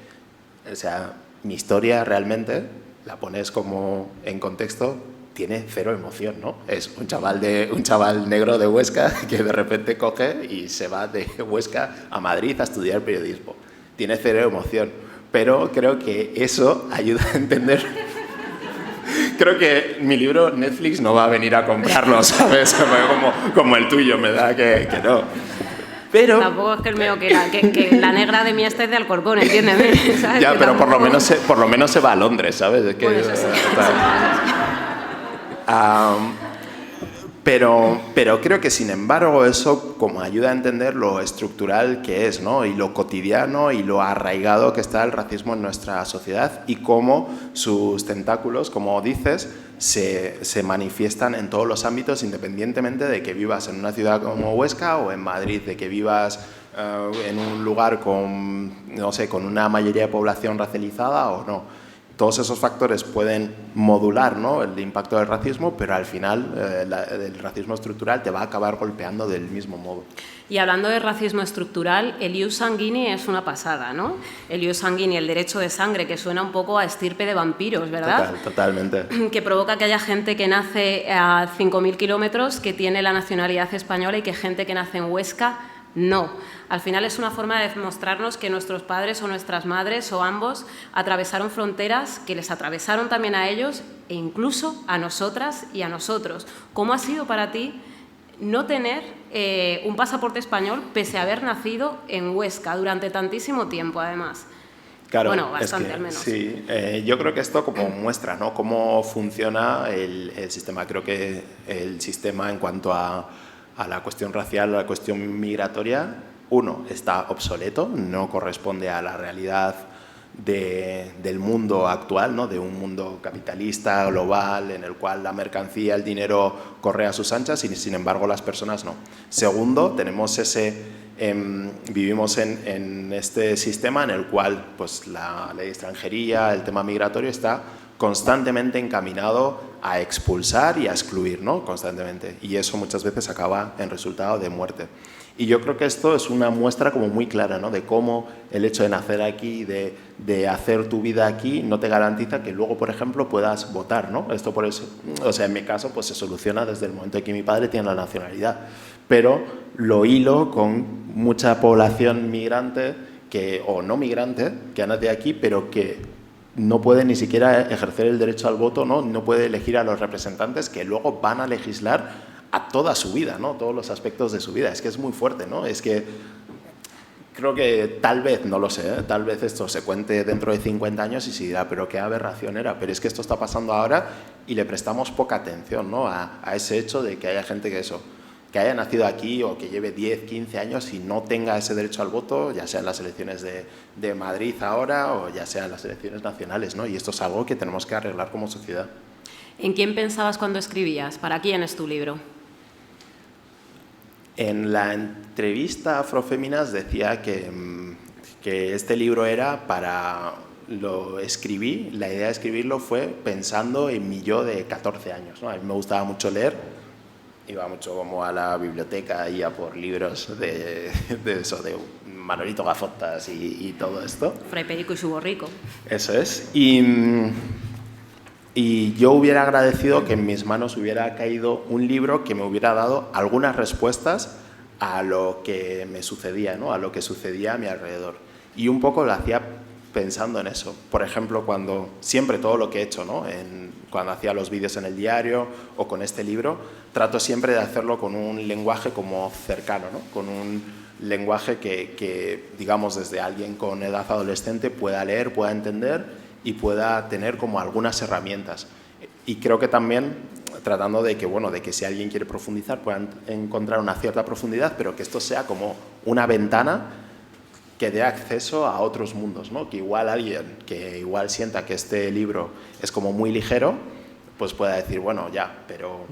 o sea, mi historia realmente, la pones como en contexto, tiene cero emoción, ¿no? Es un chaval negro de Huesca que de repente coge y se va de Huesca a Madrid a estudiar periodismo. Tiene cero emoción, pero creo que eso ayuda a entender. Creo que mi libro Netflix no va a venir a comprarlo, ¿sabes? Como el tuyo, me da que no. Pero tampoco es que el mío, que la negra de mi es de Alcorcón, entiéndeme, ¿sabes? Ya, que pero tampoco... por lo menos se va a Londres, ¿sabes? Es que, bueno, eso sí. Pero creo que, sin embargo, eso como ayuda a entender lo estructural que es, ¿no? Y lo cotidiano y lo arraigado que está el racismo en nuestra sociedad, y cómo sus tentáculos, como dices, se manifiestan en todos los ámbitos, independientemente de que vivas en una ciudad como Huesca o en Madrid, de que vivas en un lugar con, no sé, con una mayoría de población racializada o no. Todos esos factores pueden modular, ¿no?, el impacto del racismo, pero al final el racismo estructural te va a acabar golpeando del mismo modo. Y hablando de racismo estructural, el ius sanguini es una pasada, ¿no? El ius sanguini, el derecho de sangre, que suena un poco a estirpe de vampiros, ¿verdad? Totalmente. Que provoca que haya gente que nace a 5.000 kilómetros que tiene la nacionalidad española, y que gente que nace en Huesca no. Al final es una forma de demostrarnos que nuestros padres o nuestras madres o ambos atravesaron fronteras que les atravesaron también a ellos, e incluso a nosotras y a nosotros. ¿Cómo ha sido para ti no tener un pasaporte español pese a haber nacido en Huesca durante tantísimo tiempo, además? Claro, bueno, bastante, es que, al menos. Sí, yo creo que esto como muestra, ¿no?, cómo funciona el sistema. Creo que el sistema, en cuanto a la cuestión racial, a la cuestión migratoria, uno, está obsoleto, no corresponde a la realidad del mundo actual, ¿no?, de un mundo capitalista, global, en el cual la mercancía, el dinero corre a sus anchas, y sin embargo las personas no. Segundo, tenemos vivimos en este sistema en el cual, pues, la ley de extranjería, el tema migratorio, está constantemente encaminado a expulsar y a excluir, ¿no?, constantemente, y eso muchas veces acaba en resultado de muerte. Y yo creo que esto es una muestra como muy clara, ¿no?, de cómo el hecho de nacer aquí, de hacer tu vida aquí, no te garantiza que luego, por ejemplo, puedas votar, ¿no? Esto por eso, o sea, en mi caso, pues se soluciona desde el momento en que mi padre tiene la nacionalidad, pero lo hilo con mucha población migrante o no migrante que ha nacido aquí, pero que no puede ni siquiera ejercer el derecho al voto, ¿no? No puede elegir a los representantes que luego van a legislar a toda su vida, ¿no?, todos los aspectos de su vida. Es que es muy fuerte, ¿no? Es que creo que tal vez, no lo sé, tal vez esto se cuente dentro de 50 años y se dirá, pero qué aberración era. Pero es que esto está pasando ahora y le prestamos poca atención, ¿no?, a ese hecho de que haya gente que haya nacido aquí o que lleve 10, 15 años y no tenga ese derecho al voto, ya sea en las elecciones de Madrid ahora o ya sea en las elecciones nacionales, ¿no? Y esto es algo que tenemos que arreglar como sociedad. ¿En quién pensabas cuando escribías? ¿Para quién es tu libro? En la entrevista a Afroféminas decía que este libro era lo escribí, la idea de escribirlo fue pensando en mi yo de 14 años, ¿no? A mí me gustaba mucho leer, iba mucho como a la biblioteca, iba por libros de Manolito Gafotas y todo esto. Fray Perico y su borrico. Eso es. Y yo hubiera agradecido que en mis manos hubiera caído un libro que me hubiera dado algunas respuestas a lo que me sucedía, ¿no?, a lo que sucedía a mi alrededor. Y un poco lo hacía pensando en eso. Por ejemplo, siempre todo lo que he hecho, ¿no?, cuando hacía los vídeos en el diario o con este libro, trato siempre de hacerlo con un lenguaje como cercano, ¿no?, con un lenguaje que, digamos, desde alguien con edad adolescente pueda leer, pueda entender y pueda tener como algunas herramientas. Y creo que también tratando de que si alguien quiere profundizar puedan encontrar una cierta profundidad, pero que esto sea como una ventana que dé acceso a otros mundos, ¿no? Que igual alguien que igual sienta que este libro es como muy ligero, pues pueda decir, bueno, ya, pero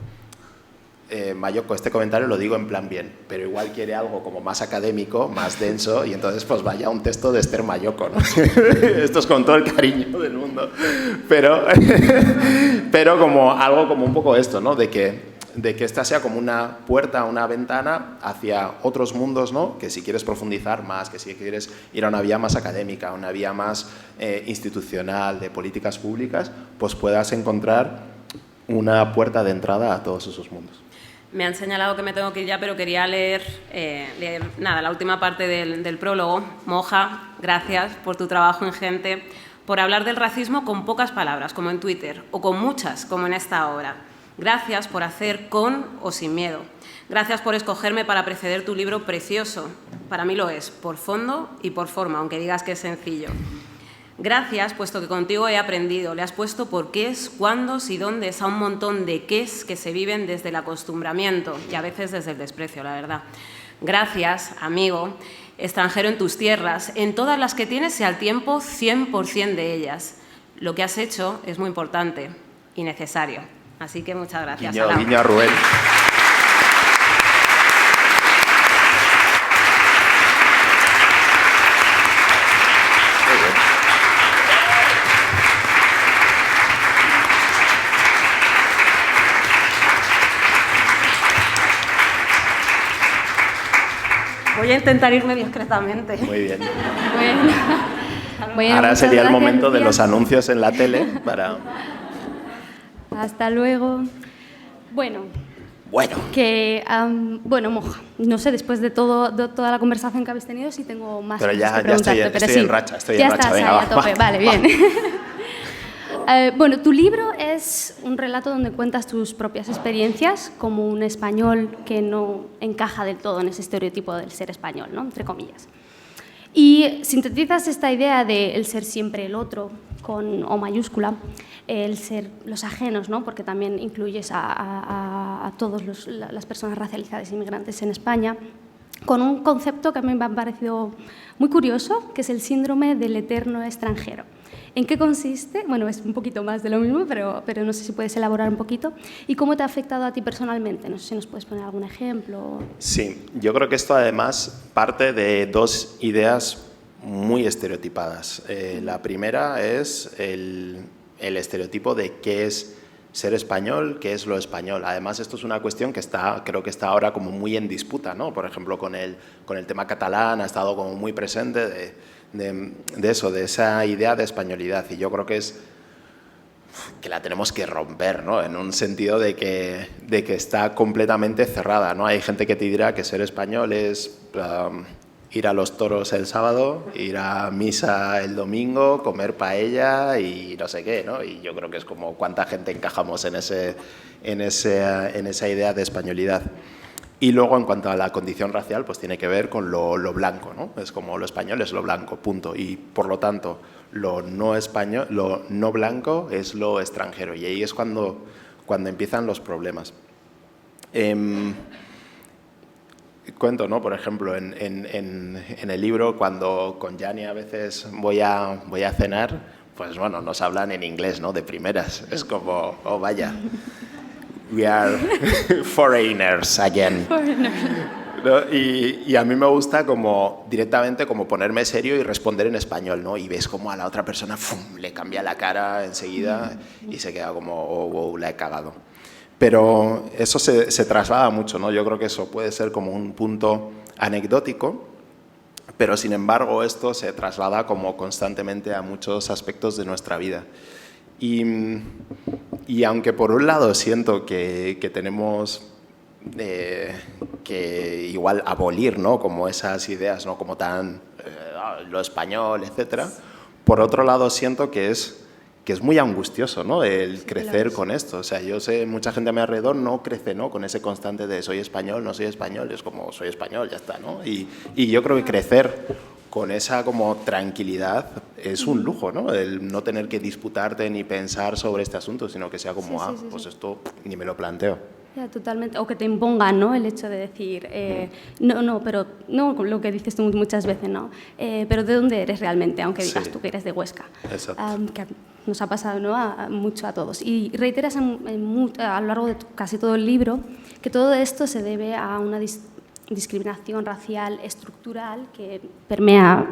Mayoko, este comentario lo digo en plan bien, pero igual quiere algo como más académico, más denso, y entonces pues vaya un texto de Esther Mayoko, ¿no? Esto es con todo el cariño del mundo, pero como algo como un poco esto, ¿no? De que esta sea como una puerta, una ventana hacia otros mundos, ¿no? Que si quieres profundizar más, que si quieres ir a una vía más académica, una vía más institucional, de políticas públicas, pues puedas encontrar una puerta de entrada a todos esos mundos. Me han señalado que me tengo que ir ya, pero quería leer la última parte del prólogo. Moja, gracias por tu trabajo ingente, por hablar del racismo con pocas palabras, como en Twitter, o con muchas, como en esta obra. Gracias por hacer con o sin miedo. Gracias por escogerme para preceder tu libro precioso. Para mí lo es, por fondo y por forma, aunque digas que es sencillo. Gracias, puesto que contigo he aprendido. Le has puesto porqués, cuándos y dóndes a un montón de qués que se viven desde el acostumbramiento y a veces desde el desprecio, la verdad. Gracias, amigo, extranjero en tus tierras, en todas las que tienes y al tiempo 100% de ellas. Lo que has hecho es muy importante y necesario. Así que muchas gracias. Guiño a Rubén. Voy a intentar irme discretamente. Muy bien. Bueno, ahora sería el momento de Lucía. los anuncios en la tele para... Hasta luego. Bueno, Moja, no sé, después de toda la conversación que habéis tenido, si tengo más Pero cosas ya que preguntarte. estoy sí, en racha, ya estás venga, ahí a tope, vale, bien. Bueno, tu libro es un relato donde cuentas tus propias experiencias como un español que no encaja del todo en ese estereotipo del ser español, ¿no? Entre comillas. Y sintetizas esta idea de el ser siempre el otro, con O mayúscula, el ser los ajenos, ¿no? Porque también incluyes a todas las personas racializadas e inmigrantes en España, con un concepto que a mí me ha parecido muy curioso, que es el síndrome del eterno extranjero. ¿En qué consiste? Bueno, es un poquito más de lo mismo, pero no sé si puedes elaborar un poquito. ¿Y cómo te ha afectado a ti personalmente? No sé si nos puedes poner algún ejemplo. Sí, yo creo que esto además parte de dos ideas muy estereotipadas. La primera es el estereotipo de qué es ser español, qué es lo español. Además, esto es una cuestión que creo que está ahora como muy en disputa, ¿no? Por ejemplo, con el tema catalán ha estado como muy presente de esa idea de españolidad, y yo creo que la tenemos que romper, ¿no? En un sentido de que está completamente cerrada, ¿no? Hay gente que te dirá que ser español es ir a los toros el sábado, ir a misa el domingo, comer paella y no sé qué, ¿no? Y yo creo que es como cuánta gente encajamos en esa idea de españolidad. Y luego, en cuanto a la condición racial, pues tiene que ver con lo blanco, ¿no? Es como lo español es lo blanco, punto. Y, por lo tanto, lo no español, lo no blanco es lo extranjero. Y ahí es cuando empiezan los problemas. Cuento, ¿no? Por ejemplo, en el libro, cuando con Gianni a veces voy a cenar, pues bueno, nos hablan en inglés, ¿no? De primeras. Es como, oh, vaya. We are foreigners again. ¿No? Y a mí me gusta como directamente como ponerme serio y responder en español, ¿no? Y ves como a la otra persona ¡fum!, le cambia la cara enseguida y se queda como, oh, wow, la he cagado. Pero eso se traslada mucho, ¿no? Yo creo que eso puede ser como un punto anecdótico, pero sin embargo esto se traslada como constantemente a muchos aspectos de nuestra vida. Y aunque por un lado siento que tenemos que igual abolir, ¿no? Como esas ideas, ¿no? Como tan lo español, etcétera, por otro lado siento que es muy angustioso, ¿no? El crecer con esto. O sea, yo sé, mucha gente a mi alrededor no crece, ¿no? Con ese constante de soy español, no soy español, es como soy español, ya está, ¿no? Y yo creo que crecer con esa como tranquilidad es un lujo, ¿no? El no tener que disputarte ni pensar sobre este asunto, sino que sea como, pues esto ni me lo planteo. Ya, totalmente. O que te impongan, ¿no? El hecho de decir, pero no lo que dices tú muchas veces, ¿no? Pero ¿de dónde eres realmente? Aunque digas tú que eres de Huesca. Exacto. Que nos ha pasado, ¿no? Mucho a todos. Y reiteras a lo largo de casi todo el libro que todo esto se debe a una discriminación racial estructural que permea...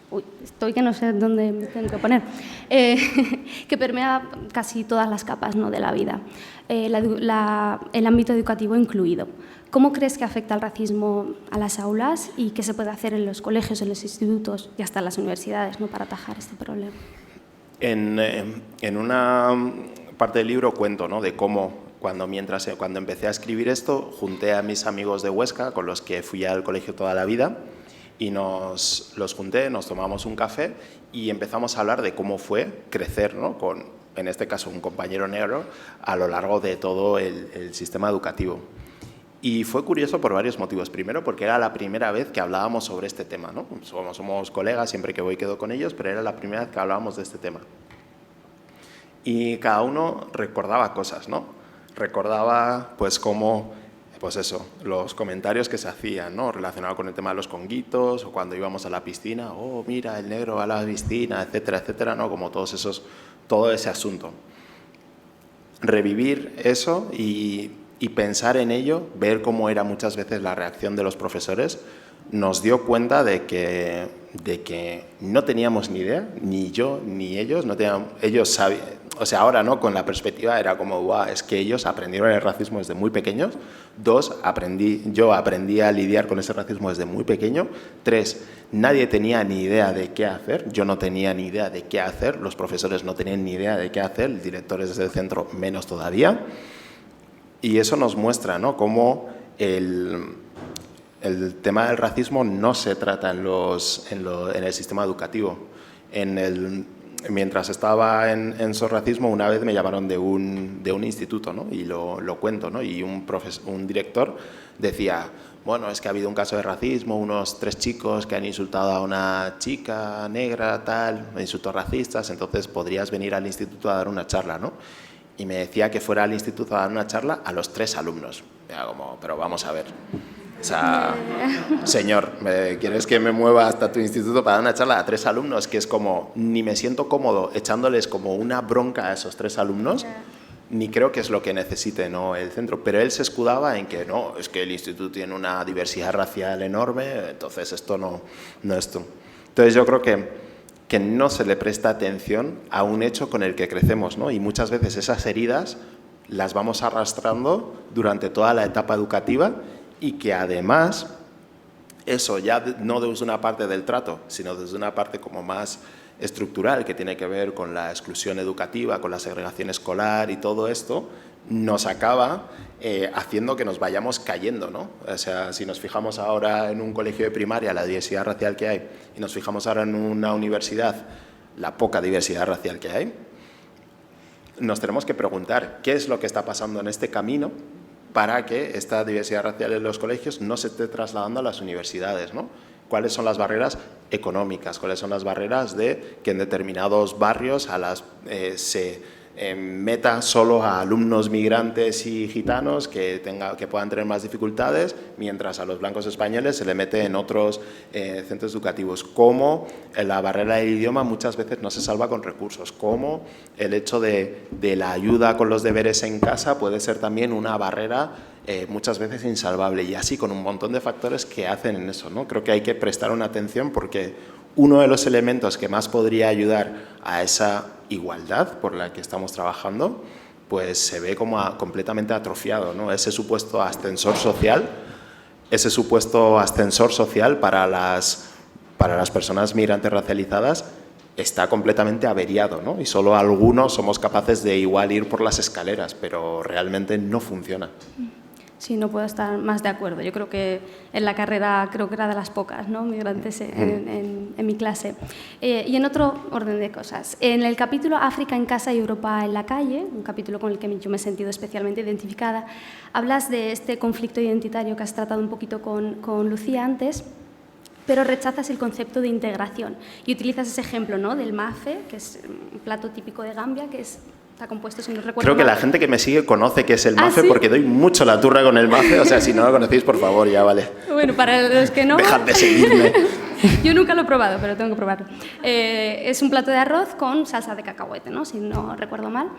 Uy, estoy que no sé dónde me tengo que poner, que permea casi todas las capas, ¿no?, de la vida, el ámbito educativo incluido. ¿Cómo crees que afecta el racismo a las aulas y qué se puede hacer en los colegios, en los institutos y hasta en las universidades, ¿no?, para atajar este problema? En una parte del libro cuento, ¿no?, de cómo cuando empecé a escribir esto, junté a mis amigos de Huesca, con los que fui al colegio toda la vida, y los junté, nos tomamos un café y empezamos a hablar de cómo fue crecer, ¿no?, con, en este caso, un compañero negro a lo largo de todo el sistema educativo. Y fue curioso por varios motivos. Primero, porque era la primera vez que hablábamos sobre este tema, ¿no? Somos colegas, siempre que voy quedo con ellos, pero era la primera vez que hablábamos de este tema. Y cada uno recordaba cosas, ¿no? Recordaba, pues, cómo... Pues eso, los comentarios que se hacían, ¿no?, relacionados con el tema de los conguitos, o cuando íbamos a la piscina, oh, mira, el negro va a la piscina, etcétera, etcétera, ¿no?, como todo ese asunto. Revivir eso y pensar en ello, ver cómo era muchas veces la reacción de los profesores, nos dio cuenta de que no teníamos ni idea, ni yo ni ellos, ellos sabían. O sea, ahora, ¿no?, con la perspectiva era como, guau, es que ellos aprendieron el racismo desde muy pequeños. 2, yo aprendí a lidiar con ese racismo desde muy pequeño. 3, nadie tenía ni idea de qué hacer. Yo no tenía ni idea de qué hacer. Los profesores no tenían ni idea de qué hacer. Directores del centro menos todavía. Y eso nos muestra, ¿no?, cómo el tema del racismo no se trata en el sistema educativo. Mientras estaba en Sorracismo, una vez me llamaron de un instituto, ¿no?, y lo cuento, ¿no?, y un director decía, bueno, es que ha habido un caso de racismo, unos 3 chicos que han insultado a una chica negra, tal, insultos racistas, entonces podrías venir al instituto a dar una charla, ¿no? Y me decía que fuera al instituto a dar una charla a los 3 alumnos. Era como, pero vamos a ver. O sea, señor, ¿quieres que me mueva hasta tu instituto para dar una charla a 3 alumnos? Que es como, ni me siento cómodo echándoles como una bronca a esos 3 alumnos, ni creo que es lo que necesite, ¿no?, el centro. Pero él se escudaba en que no, es que el instituto tiene una diversidad racial enorme, entonces esto no es esto. Entonces yo creo que no se le presta atención a un hecho con el que crecemos, ¿no? Y muchas veces esas heridas las vamos arrastrando durante toda la etapa educativa, y que además eso ya no desde una parte del trato, sino desde una parte como más estructural, que tiene que ver con la exclusión educativa, con la segregación escolar y todo esto, nos acaba haciendo que nos vayamos cayendo, ¿no? O sea, si nos fijamos ahora en un colegio de primaria, la diversidad racial que hay, y nos fijamos ahora en una universidad, la poca diversidad racial que hay, nos tenemos que preguntar qué es lo que está pasando en este camino para que esta diversidad racial en los colegios no se esté trasladando a las universidades, ¿no? ¿Cuáles son las barreras económicas? ¿Cuáles son las barreras de que en determinados barrios se meta solo a alumnos migrantes y gitanos que puedan tener más dificultades, mientras a los blancos españoles se le mete en otros centros educativos? Cómo la barrera del idioma muchas veces no se salva con recursos, cómo el hecho de la ayuda con los deberes en casa puede ser también una barrera muchas veces insalvable, y así con un montón de factores que hacen en eso, ¿no? Creo que hay que prestar una atención, porque uno de los elementos que más podría ayudar a esa igualdad por la que estamos trabajando, pues se ve como completamente atrofiado, ¿no? Ese supuesto ascensor social para las personas migrantes racializadas está completamente averiado, ¿no? Y solo algunos somos capaces de igual ir por las escaleras, pero realmente no funciona. Sí, no puedo estar más de acuerdo. Yo creo que en la carrera creo que era de las pocas, ¿no?, migrantes en mi clase. Y en otro orden de cosas, en el capítulo África en casa y Europa en la calle, un capítulo con el que yo me he sentido especialmente identificada, hablas de este conflicto identitario que has tratado un poquito con Lucía antes, pero rechazas el concepto de integración y utilizas ese ejemplo, ¿no?, del mafe, que es un plato típico de Gambia, que está compuesto, si no recuerdo Creo que mal. la gente que me sigue conoce qué es el mafe, ¿sí? Porque doy mucho la turra con el mafe, o sea, si no lo conocéis, por favor, ya vale. Bueno, para los que no... Dejad de seguirme. Yo nunca lo he probado, pero tengo que probarlo. Es un plato de arroz con salsa de cacahuete, ¿no? Si no recuerdo mal.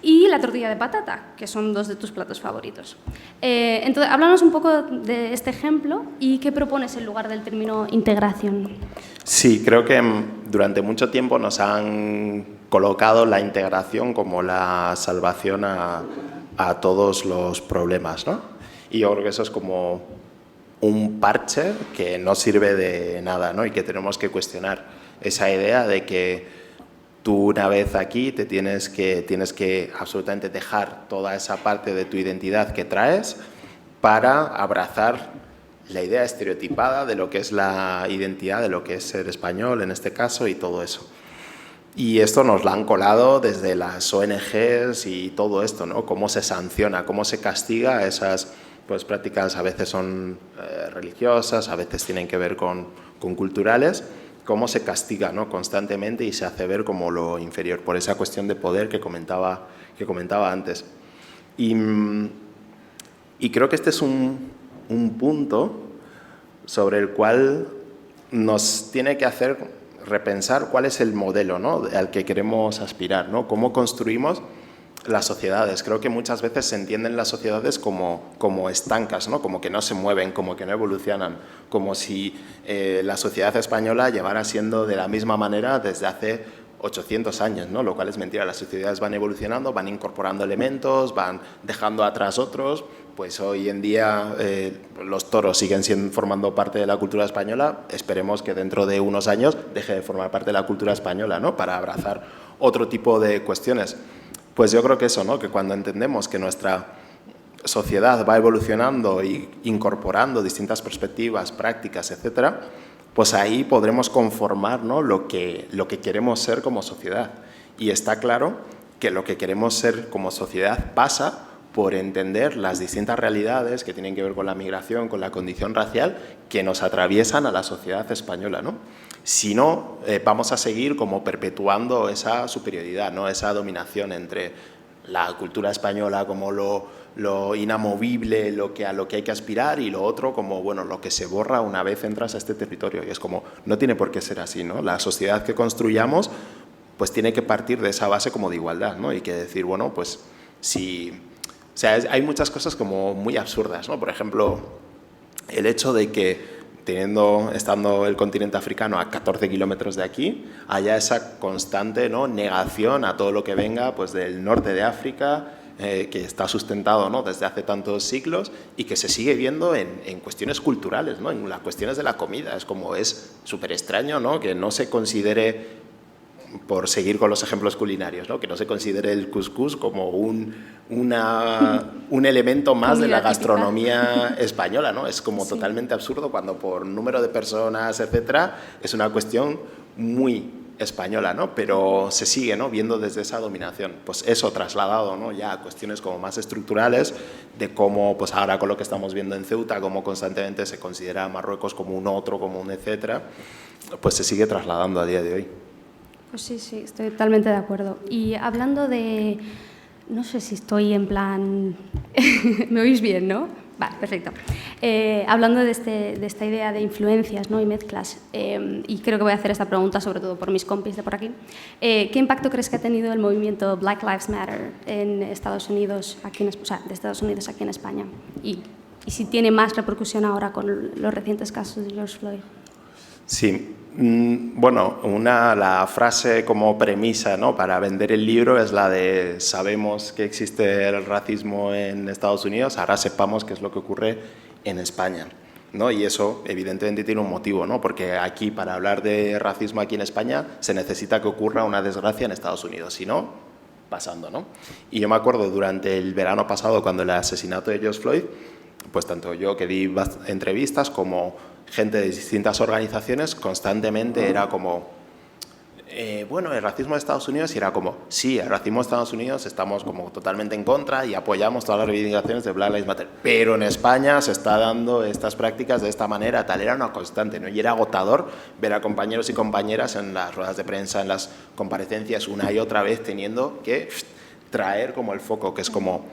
Y la tortilla de patata, que son dos de tus platos favoritos. Entonces, háblanos un poco de este ejemplo y qué propones en lugar del término integración. Sí, creo que durante mucho tiempo nos han colocado la integración como la salvación a todos los problemas, ¿no? Y yo creo que eso es como un parche que no sirve de nada, ¿no? Y que tenemos que cuestionar esa idea de que tú una vez aquí tienes que absolutamente dejar toda esa parte de tu identidad que traes para abrazar la idea estereotipada de lo que es la identidad, de lo que es ser español en este caso y todo eso. Y esto nos lo han colado desde las ONGs y todo esto, ¿no? Cómo se sanciona, cómo se castiga esas pues, prácticas, a veces son religiosas, a veces tienen que ver con culturales, cómo se castiga, ¿no? Constantemente y se hace ver como lo inferior, por esa cuestión de poder que comentaba antes. Y creo que este es un punto sobre el cual nos tiene que hacer repensar cuál es el modelo, ¿no? Al que queremos aspirar, ¿no? Cómo construimos las sociedades. Creo que muchas veces se entienden las sociedades como estancas, ¿no? Como que no se mueven, como que no evolucionan, como si la sociedad española llevara siendo de la misma manera desde hace 800 años, ¿no? Lo cual es mentira. Las sociedades van evolucionando, van incorporando elementos, van dejando atrás otros. Pues hoy en día los toros siguen formando parte de la cultura española. Esperemos que dentro de unos años deje de formar parte de la cultura española, ¿no? Para abrazar otro tipo de cuestiones. Pues yo creo que eso, ¿no? Que cuando entendemos que nuestra sociedad va evolucionando e incorporando distintas perspectivas, prácticas, etcétera, pues ahí podremos conformar, ¿no? lo que queremos ser como sociedad. Y está claro que lo que queremos ser como sociedad pasa por entender las distintas realidades que tienen que ver con la migración, con la condición racial, que nos atraviesan a la sociedad española, ¿no? Si no, vamos a seguir como perpetuando esa superioridad, ¿no? Esa dominación entre la cultura española como lo inamovible, a lo que hay que aspirar, y lo otro como, bueno, lo que se borra una vez entras a este territorio. Y es como, no tiene por qué ser así, ¿no? La sociedad que construyamos pues tiene que partir de esa base como de igualdad, ¿no? Y que decir, bueno, pues si... O sea, hay muchas cosas como muy absurdas, ¿no? Por ejemplo, el hecho de que estando el continente africano a 14 kilómetros de aquí, haya esa constante, ¿no? Negación a todo lo que venga pues, del norte de África, que está sustentado, ¿no? Desde hace tantos siglos y que se sigue viendo en cuestiones culturales, ¿no? En las cuestiones de la comida. Es súper extraño, ¿no? Que no se considere, por seguir con los ejemplos culinarios, ¿no? Que no se considere el cuscús como un elemento más de la gastronomía española, ¿no? Es como totalmente absurdo cuando por número de personas, etcétera, es una cuestión muy española, ¿no? Pero se sigue, ¿no? Viendo desde esa dominación. Pues eso trasladado, ¿no? Ya a cuestiones como más estructurales de cómo, pues ahora con lo que estamos viendo en Ceuta, cómo constantemente se considera a Marruecos como un otro, como un etcétera, pues se sigue trasladando a día de hoy. Pues sí, estoy totalmente de acuerdo. Y hablando de... No sé si estoy en plan... ¿Me oís bien, no? Vale, perfecto. Hablando de esta idea de influencias, ¿no? Y mezclas, y creo que voy a hacer esta pregunta sobre todo por mis compis de por aquí, ¿qué impacto crees que ha tenido el movimiento Black Lives Matter en Estados Unidos, de Estados Unidos aquí en España? Y si tiene más repercusión ahora con los recientes casos de George Floyd. Sí. Bueno, la frase como premisa, ¿no? Para vender el libro es la de sabemos que existe el racismo en Estados Unidos, ahora sepamos qué es lo que ocurre en España, ¿no? Y eso evidentemente tiene un motivo, ¿no? Porque aquí, para hablar de racismo aquí en España, se necesita que ocurra una desgracia en Estados Unidos, si no, pasando, ¿no? Y yo me acuerdo durante el verano pasado, cuando el asesinato de George Floyd, pues tanto yo que di entrevistas como gente de distintas organizaciones, constantemente era como, bueno, el racismo de Estados Unidos, y era como, sí, el racismo de Estados Unidos estamos como totalmente en contra y apoyamos todas las reivindicaciones de Black Lives Matter, pero en España se está dando estas prácticas de esta manera, tal, era una constante, ¿no? Y era agotador ver a compañeros y compañeras en las ruedas de prensa, en las comparecencias, una y otra vez teniendo que traer como el foco, que es como,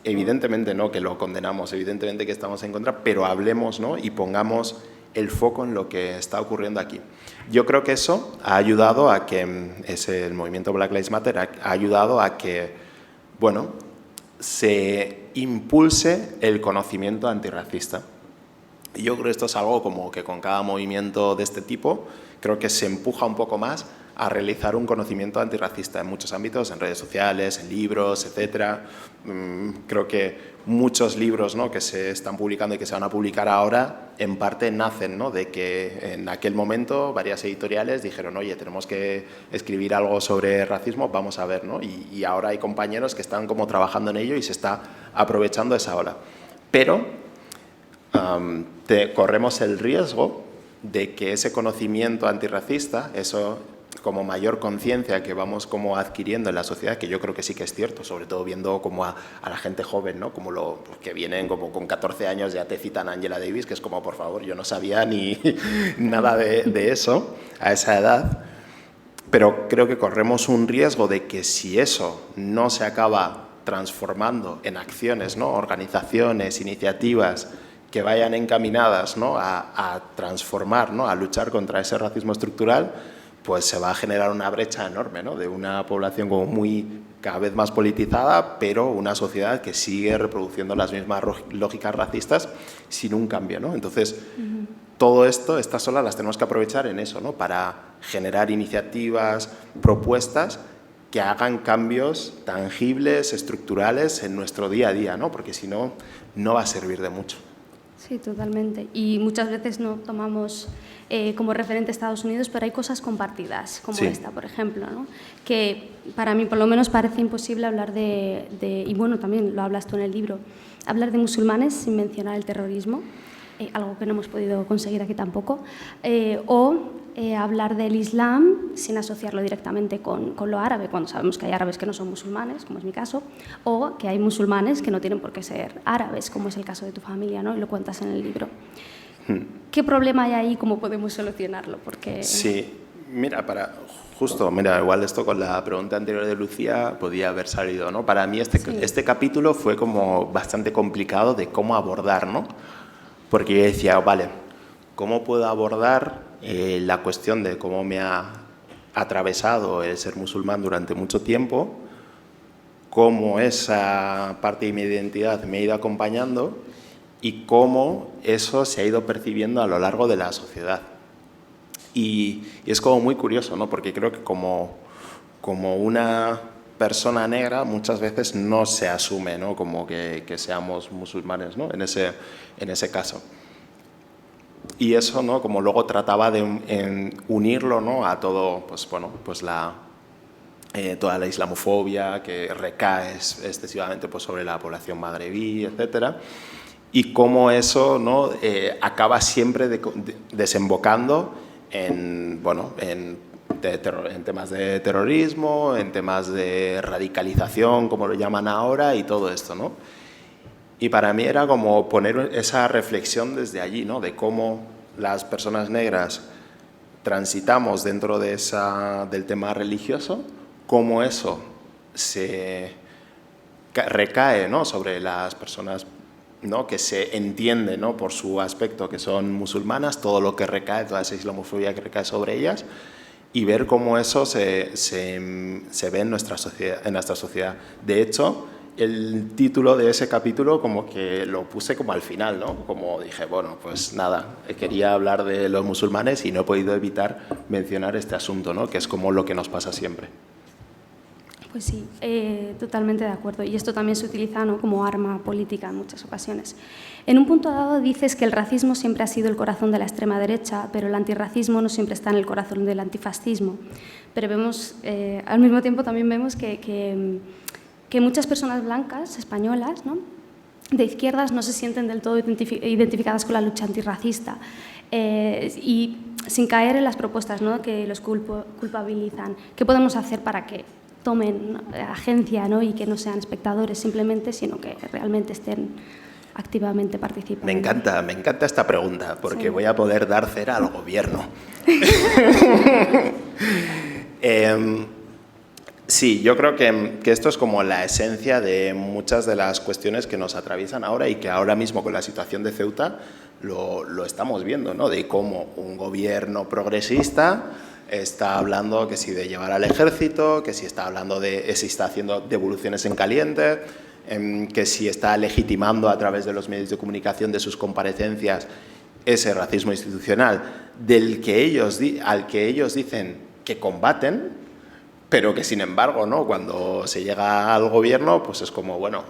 evidentemente no que lo condenamos, evidentemente que estamos en contra, pero hablemos, ¿no? Y pongamos el foco en lo que está ocurriendo aquí. Yo creo que eso ha ayudado a que, el movimiento Black Lives Matter ha ayudado a que, bueno, se impulse el conocimiento antirracista. Y yo creo que esto es algo como que con cada movimiento de este tipo creo que se empuja un poco más a realizar un conocimiento antirracista en muchos ámbitos, en redes sociales, en libros, etc. Creo que muchos libros, ¿no?, que se están publicando y que se van a publicar ahora, en parte nacen, ¿no?, de que en aquel momento varias editoriales dijeron, oye, tenemos que escribir algo sobre racismo, vamos a ver, ¿no? Y ahora hay compañeros que están como trabajando en ello y se está aprovechando esa ola. Pero corremos el riesgo de que ese conocimiento antirracista, eso como mayor conciencia que vamos como adquiriendo en la sociedad, que yo creo que sí que es cierto, sobre todo viendo como a la gente joven, ¿no?, como que vienen como con 14 años ya te citan a Angela Davis, que es como, por favor, yo no sabía ni nada de eso a esa edad, pero creo que corremos un riesgo de que si eso no se acaba transformando en acciones, ¿no?, organizaciones, iniciativas que vayan encaminadas, ¿no?, a transformar, ¿no?, a luchar contra ese racismo estructural, pues se va a generar una brecha enorme, ¿no?, de una población como cada vez más politizada, pero una sociedad que sigue reproduciendo las mismas lógicas racistas sin un cambio, ¿no? Entonces, todo esto, estas olas las tenemos que aprovechar en eso, ¿no?, para generar iniciativas, propuestas que hagan cambios tangibles, estructurales en nuestro día a día, ¿no?, porque si no, no va a servir de mucho. Sí, totalmente. Y muchas veces no tomamos como referente Estados Unidos, pero hay cosas compartidas, como esta, por ejemplo, ¿no?, que para mí por lo menos parece imposible hablar y bueno, también lo hablas tú en el libro, hablar de musulmanes sin mencionar el terrorismo, algo que no hemos podido conseguir aquí tampoco, o hablar del Islam sin asociarlo directamente con lo árabe, cuando sabemos que hay árabes que no son musulmanes, como es mi caso, o que hay musulmanes que no tienen por qué ser árabes, como es el caso de tu familia, ¿no?, y lo cuentas en el libro. ¿Qué problema hay ahí? ¿Cómo podemos solucionarlo? Porque... Sí, mira, igual esto con la pregunta anterior de Lucía podía haber salido, ¿no? Para mí este capítulo fue como bastante complicado de cómo abordar, ¿no? Porque yo decía, vale, ¿cómo puedo abordar la cuestión de cómo me ha atravesado el ser musulmán durante mucho tiempo, cómo esa parte de mi identidad me ha ido acompañando y cómo eso se ha ido percibiendo a lo largo de la sociedad? Y es como muy curioso, ¿no?, porque creo que como una persona negra muchas veces no se asume, ¿no?, como que seamos musulmanes, ¿no?, en ese caso. Y eso, ¿no?, como luego trataba de unirlo, ¿no?, a todo, pues bueno, pues toda la islamofobia que recae excesivamente pues sobre la población magrebí, etcétera, y cómo eso, ¿no?, acaba siempre desembocando en temas de terrorismo, en temas de radicalización, como lo llaman ahora, y todo esto, ¿no? Y para mí era como poner esa reflexión desde allí, ¿no?, de cómo las personas negras transitamos dentro del tema religioso, cómo eso se recae, ¿no?, sobre las personas, ¿no?, que se entiende, ¿no?, por su aspecto que son musulmanas, todo lo que recae, toda esa islamofobia que recae sobre ellas, y ver cómo eso se ve en nuestra sociedad. De hecho, el título de ese capítulo como que lo puse como al final, ¿no? Como dije, bueno, pues nada, quería hablar de los musulmanes y no he podido evitar mencionar este asunto, ¿no?, que es como lo que nos pasa siempre. Pues sí, totalmente de acuerdo. Y esto también se utiliza, ¿no?, como arma política en muchas ocasiones. En un punto dado dices que el racismo siempre ha sido el corazón de la extrema derecha, pero el antirracismo no siempre está en el corazón del antifascismo. Pero vemos, al mismo tiempo también vemos que muchas personas blancas, españolas, ¿no?, de izquierdas, no se sienten del todo identificadas con la lucha antirracista. Y sin caer en las propuestas, ¿no?, que los culpabilizan. ¿Qué podemos hacer para que tomen agencia, ¿no?, y que no sean espectadores simplemente, sino que realmente estén activamente participando? Me encanta esta pregunta, porque voy a poder dar cera al gobierno. Sí, yo creo que esto es como la esencia de muchas de las cuestiones que nos atraviesan ahora y que ahora mismo con la situación de Ceuta lo estamos viendo, ¿no? De cómo un gobierno progresista está hablando que si de llevar al ejército, que si está hablando de si está haciendo devoluciones en caliente, que si está legitimando a través de los medios de comunicación de sus comparecencias ese racismo institucional al que ellos dicen que combaten, pero que sin embargo, ¿no? Cuando se llega al gobierno, pues es como, bueno,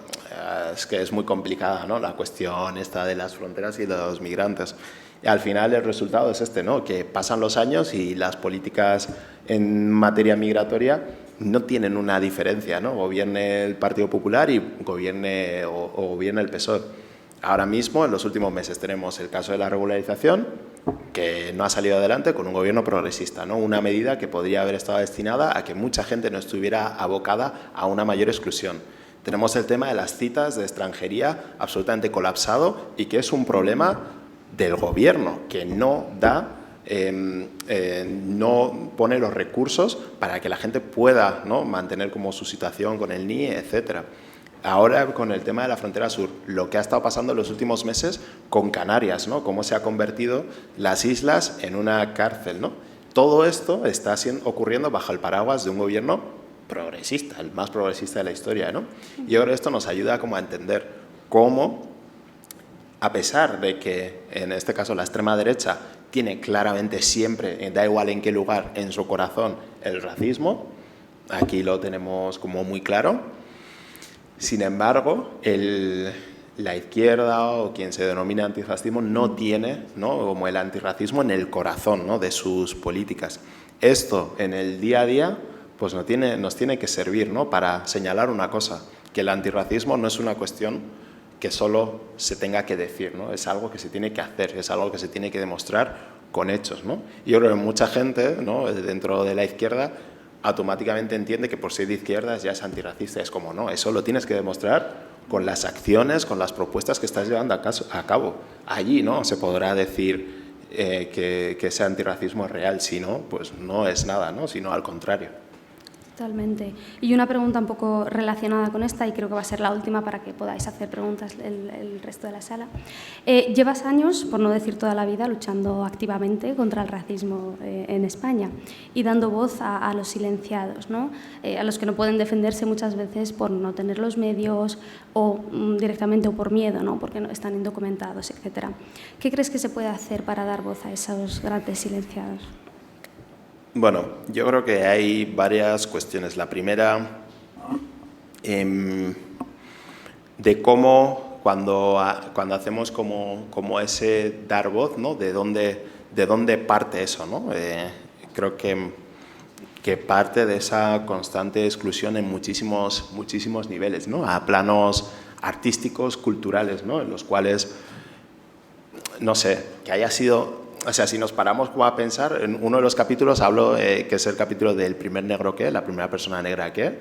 es que es muy complicada, ¿no? La cuestión esta de las fronteras y los migrantes. Y al final el resultado es este, ¿no? Que pasan los años y las políticas en materia migratoria no tienen una diferencia, ¿no? Gobierne el Partido Popular y gobierne el PSOE. Ahora mismo, en los últimos meses, tenemos el caso de la regularización, que no ha salido adelante con un gobierno progresista, ¿no? Una medida que podría haber estado destinada a que mucha gente no estuviera abocada a una mayor exclusión. Tenemos el tema de las citas de extranjería absolutamente colapsado y que es un problema del gobierno, que no pone los recursos para que la gente pueda, ¿no? mantener como su situación con el NIE, etcétera. Ahora, con el tema de la frontera sur, lo que ha estado pasando en los últimos meses con Canarias, ¿no? Cómo se ha convertido las islas en una cárcel, ¿no? Todo esto está ocurriendo bajo el paraguas de un gobierno progresista, el más progresista de la historia, ¿no? Y ahora esto nos ayuda como a entender cómo, a pesar de que, en este caso, la extrema derecha tiene claramente siempre, da igual en qué lugar, en su corazón, el racismo, aquí lo tenemos como muy claro. Sin embargo, la izquierda o quien se denomina antirracismo no tiene, ¿no? como el antirracismo en el corazón, ¿no? de sus políticas. Esto en el día a día pues nos tiene que servir, ¿no? para señalar una cosa, que el antirracismo no es una cuestión que solo se tenga que decir, ¿no? es algo que se tiene que hacer, es algo que se tiene que demostrar con hechos, ¿no? Y yo creo que mucha gente, ¿no? dentro de la izquierda automáticamente entiende que por ser de izquierdas ya es antirracista. Es como, no, eso lo tienes que demostrar con las acciones, con las propuestas que estás llevando a cabo. Allí no se podrá decir que ese antirracismo es real, si no, pues no es nada, ¿no? sino al contrario. Totalmente. Y una pregunta un poco relacionada con esta, y creo que va a ser la última para que podáis hacer preguntas el resto de la sala. Llevas años, por no decir toda la vida, luchando activamente contra el racismo en España y dando voz a los silenciados, ¿no? A los que no pueden defenderse muchas veces por no tener los medios o directamente o por miedo, ¿no? Porque están indocumentados, etc. ¿Qué crees que se puede hacer para dar voz a esos grandes silenciados? Bueno, yo creo que hay varias cuestiones. La primera, de cómo cuando hacemos como ese dar voz, ¿no? de dónde parte eso, ¿no? Creo que parte de esa constante exclusión en muchísimos niveles, ¿no? A planos artísticos, culturales, ¿no? En los cuales, no sé, que haya sido... O sea, si nos paramos a pensar, en uno de los capítulos hablo, que es el capítulo del primer negro que, la primera persona negra que,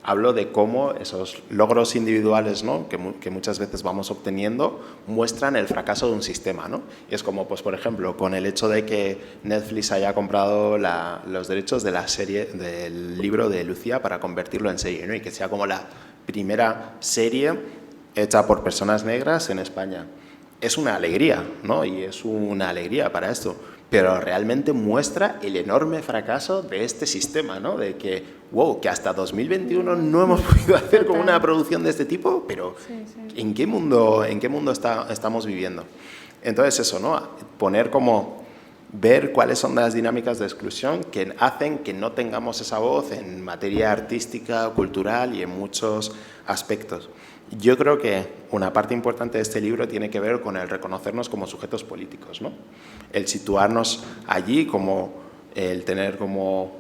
hablo de cómo esos logros individuales, ¿no? que muchas veces vamos obteniendo muestran el fracaso de un sistema, ¿no? Y es como, pues, por ejemplo, con el hecho de que Netflix haya comprado los derechos de la serie, del libro de Lucía para convertirlo en serie, ¿no? Y que sea como la primera serie hecha por personas negras en España. Es una alegría, ¿no? Y es una alegría para esto, pero realmente muestra el enorme fracaso de este sistema, ¿no? De que, wow, que hasta 2021 no hemos podido hacer como una producción de este tipo, pero sí. ¿En qué mundo estamos viviendo? Entonces eso, ¿no? Ver cuáles son las dinámicas de exclusión que hacen que no tengamos esa voz en materia artística, cultural y en muchos aspectos. Yo creo que una parte importante de este libro tiene que ver con el reconocernos como sujetos políticos, ¿no? El situarnos allí, como el tener como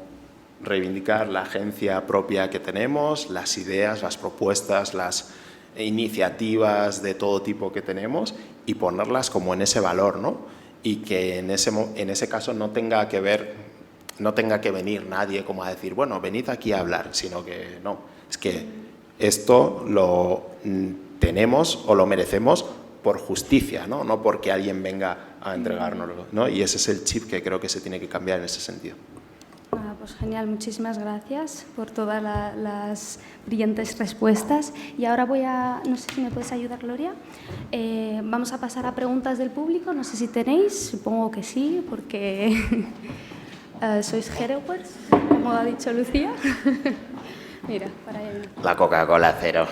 reivindicar la agencia propia que tenemos, las ideas, las propuestas, las iniciativas de todo tipo que tenemos y ponerlas como en ese valor, ¿no? Y que en ese caso no tenga que venir nadie como a decir, bueno, venid aquí a hablar, sino que no, es que esto lo tenemos o lo merecemos por justicia, ¿no? No porque alguien venga a entregárnoslo, ¿no? Y ese es el chip que creo que se tiene que cambiar en ese sentido. pues genial, muchísimas gracias por todas las brillantes respuestas. Y ahora no sé si me puedes ayudar, Gloria. Vamos a pasar a preguntas del público, no sé si tenéis, supongo que sí, porque sois Herewers, como ha dicho Lucía. Mira, para allá. La Coca-Cola cero.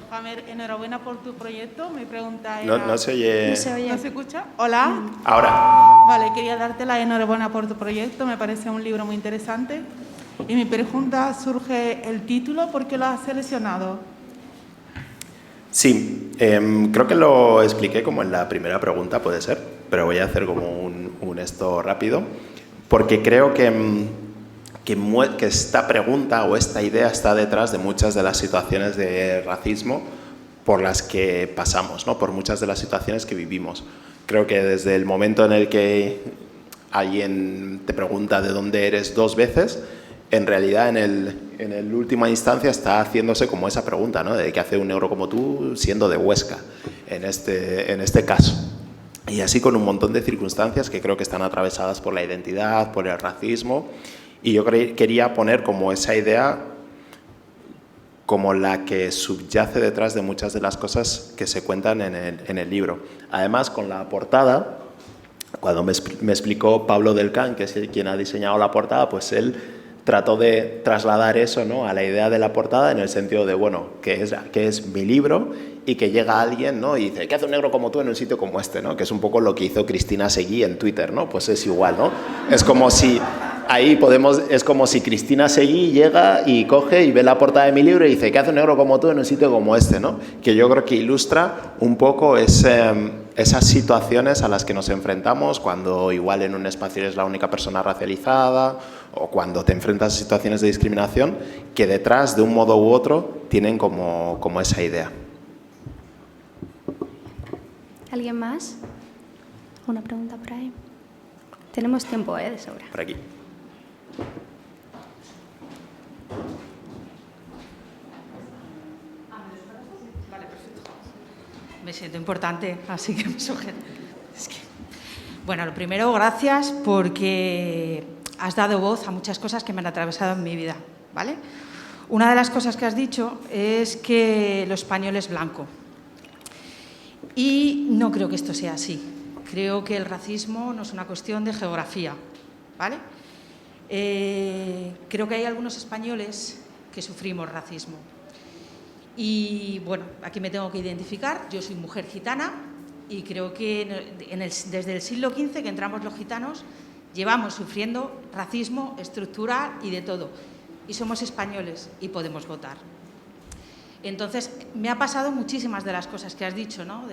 Mohamed, enhorabuena por tu proyecto. Mi pregunta No, era... no se oye. No se oye. ¿No se escucha? Hola. Ahora. Vale, quería darte la enhorabuena por tu proyecto. Me parece un libro muy interesante. Y mi pregunta surge el título. ¿Por qué lo has seleccionado? Sí, creo que lo expliqué como en la primera pregunta, puede ser, pero voy a hacer como un esto rápido, porque creo que esta pregunta o esta idea está detrás de muchas de las situaciones de racismo por las que pasamos, ¿no? Por muchas de las situaciones que vivimos. Creo que desde el momento en el que alguien te pregunta de dónde eres 2 veces, en realidad en el última instancia está haciéndose como esa pregunta, ¿no? De qué hace un negro como tú siendo de Huesca, en este caso. Y así con un montón de circunstancias que creo que están atravesadas por la identidad, por el racismo. Y yo quería poner como esa idea como la que subyace detrás de muchas de las cosas que se cuentan en el libro. Además, con la portada, cuando me explicó Pablo Del Can, que es quien ha diseñado la portada, pues él trató de trasladar eso, ¿no?, a la idea de la portada en el sentido de, bueno, que es mi libro y que llega alguien, ¿no?, y dice, ¿qué hace un negro como tú en un sitio como este?, ¿no?, que es un poco lo que hizo Cristina Seguí en Twitter, ¿no? Pues es igual, ¿no? Es como si es como si Cristina Seguí llega y coge y ve la portada de mi libro y dice, ¿qué hace un negro como tú en un sitio como este?, ¿no? Que yo creo que ilustra un poco esas situaciones a las que nos enfrentamos cuando igual en un espacio eres la única persona racializada o cuando te enfrentas a situaciones de discriminación que detrás, de un modo u otro, tienen como esa idea. ¿Alguien más? ¿Una pregunta por ahí? Tenemos tiempo, de sobra. Por aquí. Me siento importante, así que me sujeto. Bueno, lo primero, gracias porque has dado voz a muchas cosas que me han atravesado en mi vida, ¿vale? Una de las cosas que has dicho es que lo español es blanco. Y no creo que esto sea así. Creo que el racismo no es una cuestión de geografía, ¿vale? Creo que hay algunos españoles que sufrimos racismo. Y bueno, aquí me tengo que identificar. Yo soy mujer gitana y creo que desde el siglo XV que entramos los gitanos llevamos sufriendo racismo estructural y de todo. Y somos españoles y podemos votar. Entonces, me ha pasado muchísimas de las cosas que has dicho, ¿no?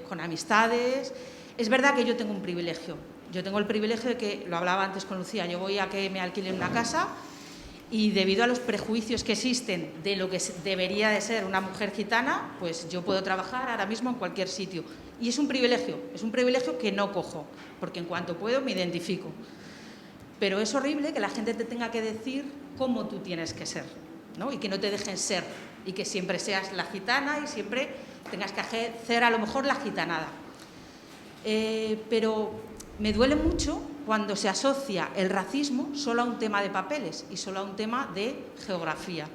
Con amistades. Es verdad que yo tengo un privilegio. Yo tengo el privilegio de que, lo hablaba antes con Lucía, yo voy a que me alquilen una casa y debido a los prejuicios que existen de lo que debería de ser una mujer gitana, pues yo puedo trabajar ahora mismo en cualquier sitio. Y es un privilegio que no cojo, porque en cuanto puedo me identifico. Pero es horrible que la gente te tenga que decir cómo tú tienes que ser, ¿no? Y que no te dejen ser, y que siempre seas la gitana y siempre tengas que hacer a lo mejor la gitanada. Pero me duele mucho cuando se asocia el racismo solo a un tema de papeles y solo a un tema de geografía.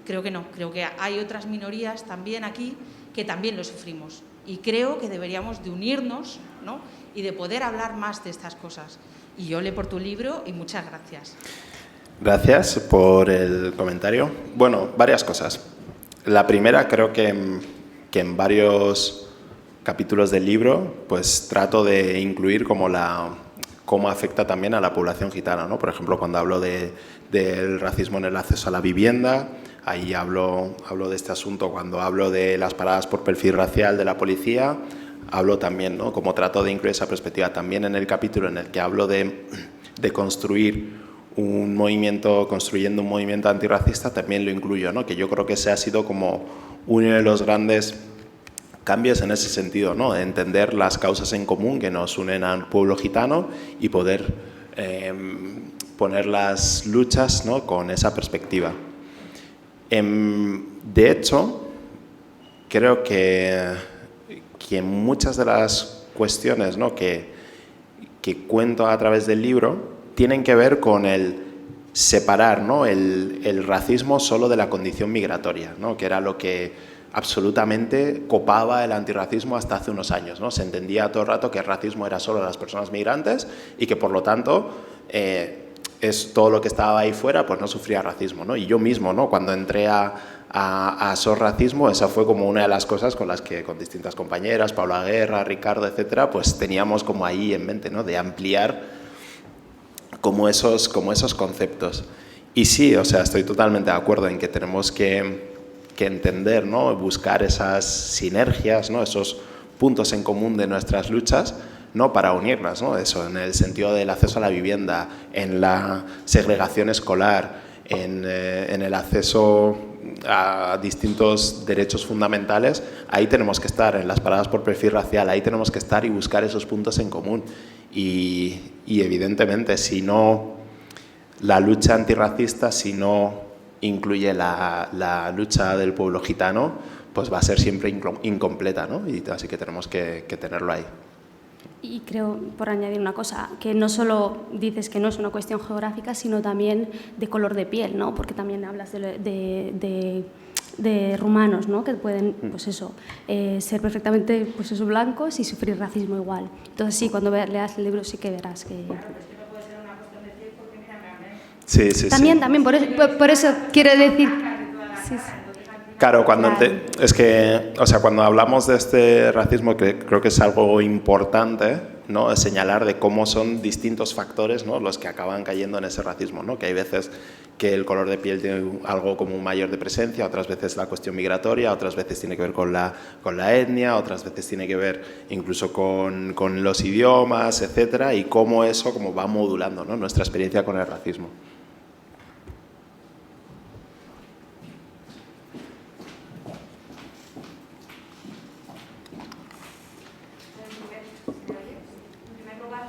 Creo que no, creo que hay otras minorías también aquí que también lo sufrimos y creo que deberíamos de unirnos, ¿no?, y de poder hablar más de estas cosas. Y yo leo por tu libro y muchas gracias. Gracias por el comentario. Bueno, varias cosas. La primera, creo que en varios capítulos del libro pues trato de incluir cómo afecta también a la población gitana, ¿no? Por ejemplo, cuando hablo del racismo en el acceso a la vivienda, ahí hablo de este asunto. Cuando hablo de las paradas por perfil racial de la policía, hablo también, ¿no?, como trato de incluir esa perspectiva. También en el capítulo en el que hablo de construyendo un movimiento antirracista, también lo incluyo, ¿no?, que yo creo que ese ha sido como uno de los grandes cambios en ese sentido, ¿no?, de entender las causas en común que nos unen al pueblo gitano y poder poner las luchas, ¿no?, con esa perspectiva. De hecho, creo que que muchas de las cuestiones, ¿no?, que cuento a través del libro tienen que ver con el separar, ¿no?, el racismo solo de la condición migratoria, ¿no?, que era lo que absolutamente copaba el antirracismo hasta hace unos años, ¿no? Se entendía todo el rato que el racismo era solo de las personas migrantes y que, por lo tanto, es todo lo que estaba ahí fuera, pues no sufría racismo, ¿no? Y yo mismo, ¿no?, cuando entré a SOS Racismo, esa fue como una de las cosas con las que con distintas compañeras, Paula Guerra, Ricardo, etcétera, pues teníamos como ahí en mente, ¿no?, de ampliar como esos conceptos. Y sí, o sea, estoy totalmente de acuerdo en que tenemos que entender, ¿no?, buscar esas sinergias, ¿no?, esos puntos en común de nuestras luchas, ¿no?, para unirlas, ¿no?, eso, en el sentido del acceso a la vivienda, en la segregación escolar, en el acceso a distintos derechos fundamentales. Ahí tenemos que estar, en las paradas por perfil racial, ahí tenemos que estar y buscar esos puntos en común. Y evidentemente, si no, la lucha antirracista, si no incluye la lucha del pueblo gitano, pues va a ser siempre incompleta, ¿no? Y así que tenemos que tenerlo ahí. Y creo, por añadir una cosa, que no solo dices que no es una cuestión geográfica, sino también de color de piel, ¿no? Porque también hablas de rumanos, ¿no?, que pueden, pues eso, ser perfectamente, pues eso, blancos y sufrir racismo igual. Entonces sí, cuando leas el libro sí que verás que... Sí, sí, también, sí. también, por eso quiero decir... Sí, sí. Claro, cuando Claro. es que, o sea, cuando hablamos de este racismo, que creo que es algo importante, ¿no?, es señalar de cómo son distintos factores, ¿no?, los que acaban cayendo en ese racismo, ¿no?, que hay veces que el color de piel tiene algo como un mayor de presencia, otras veces la cuestión migratoria, otras veces tiene que ver con la etnia, otras veces tiene que ver incluso con los idiomas, etcétera, y cómo eso como va modulando, ¿no?, nuestra experiencia con el racismo.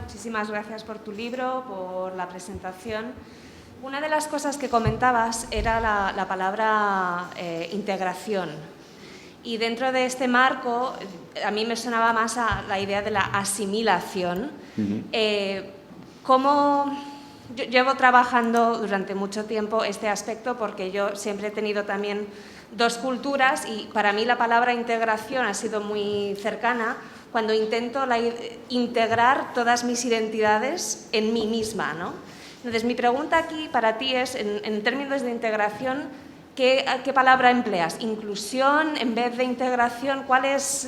Muchísimas gracias por tu libro, por la presentación. Una de las cosas que comentabas era la palabra integración. Y dentro de este marco, a mí me sonaba más a la idea de la asimilación. Yo llevo trabajando durante mucho tiempo este aspecto porque yo siempre he tenido también dos culturas y para mí la palabra integración ha sido muy cercana cuando intento integrar todas mis identidades en mí misma, ¿no? Entonces, mi pregunta aquí para ti es, en términos de integración, ¿qué palabra empleas? ¿Inclusión en vez de integración? ¿Cuál es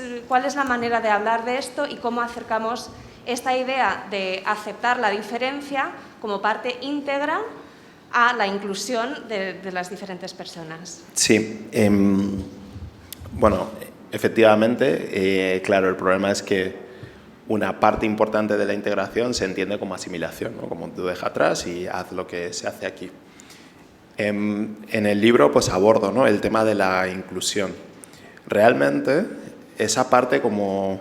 la manera de hablar de esto y cómo acercamos esta idea de aceptar la diferencia como parte íntegra a la inclusión de las diferentes personas? Sí, bueno, efectivamente, claro, el problema es que una parte importante de la integración se entiende como asimilación, ¿no?, como tú deja atrás y haz lo que se hace aquí. En el libro pues abordo, ¿no?, el tema de la inclusión. Realmente esa parte como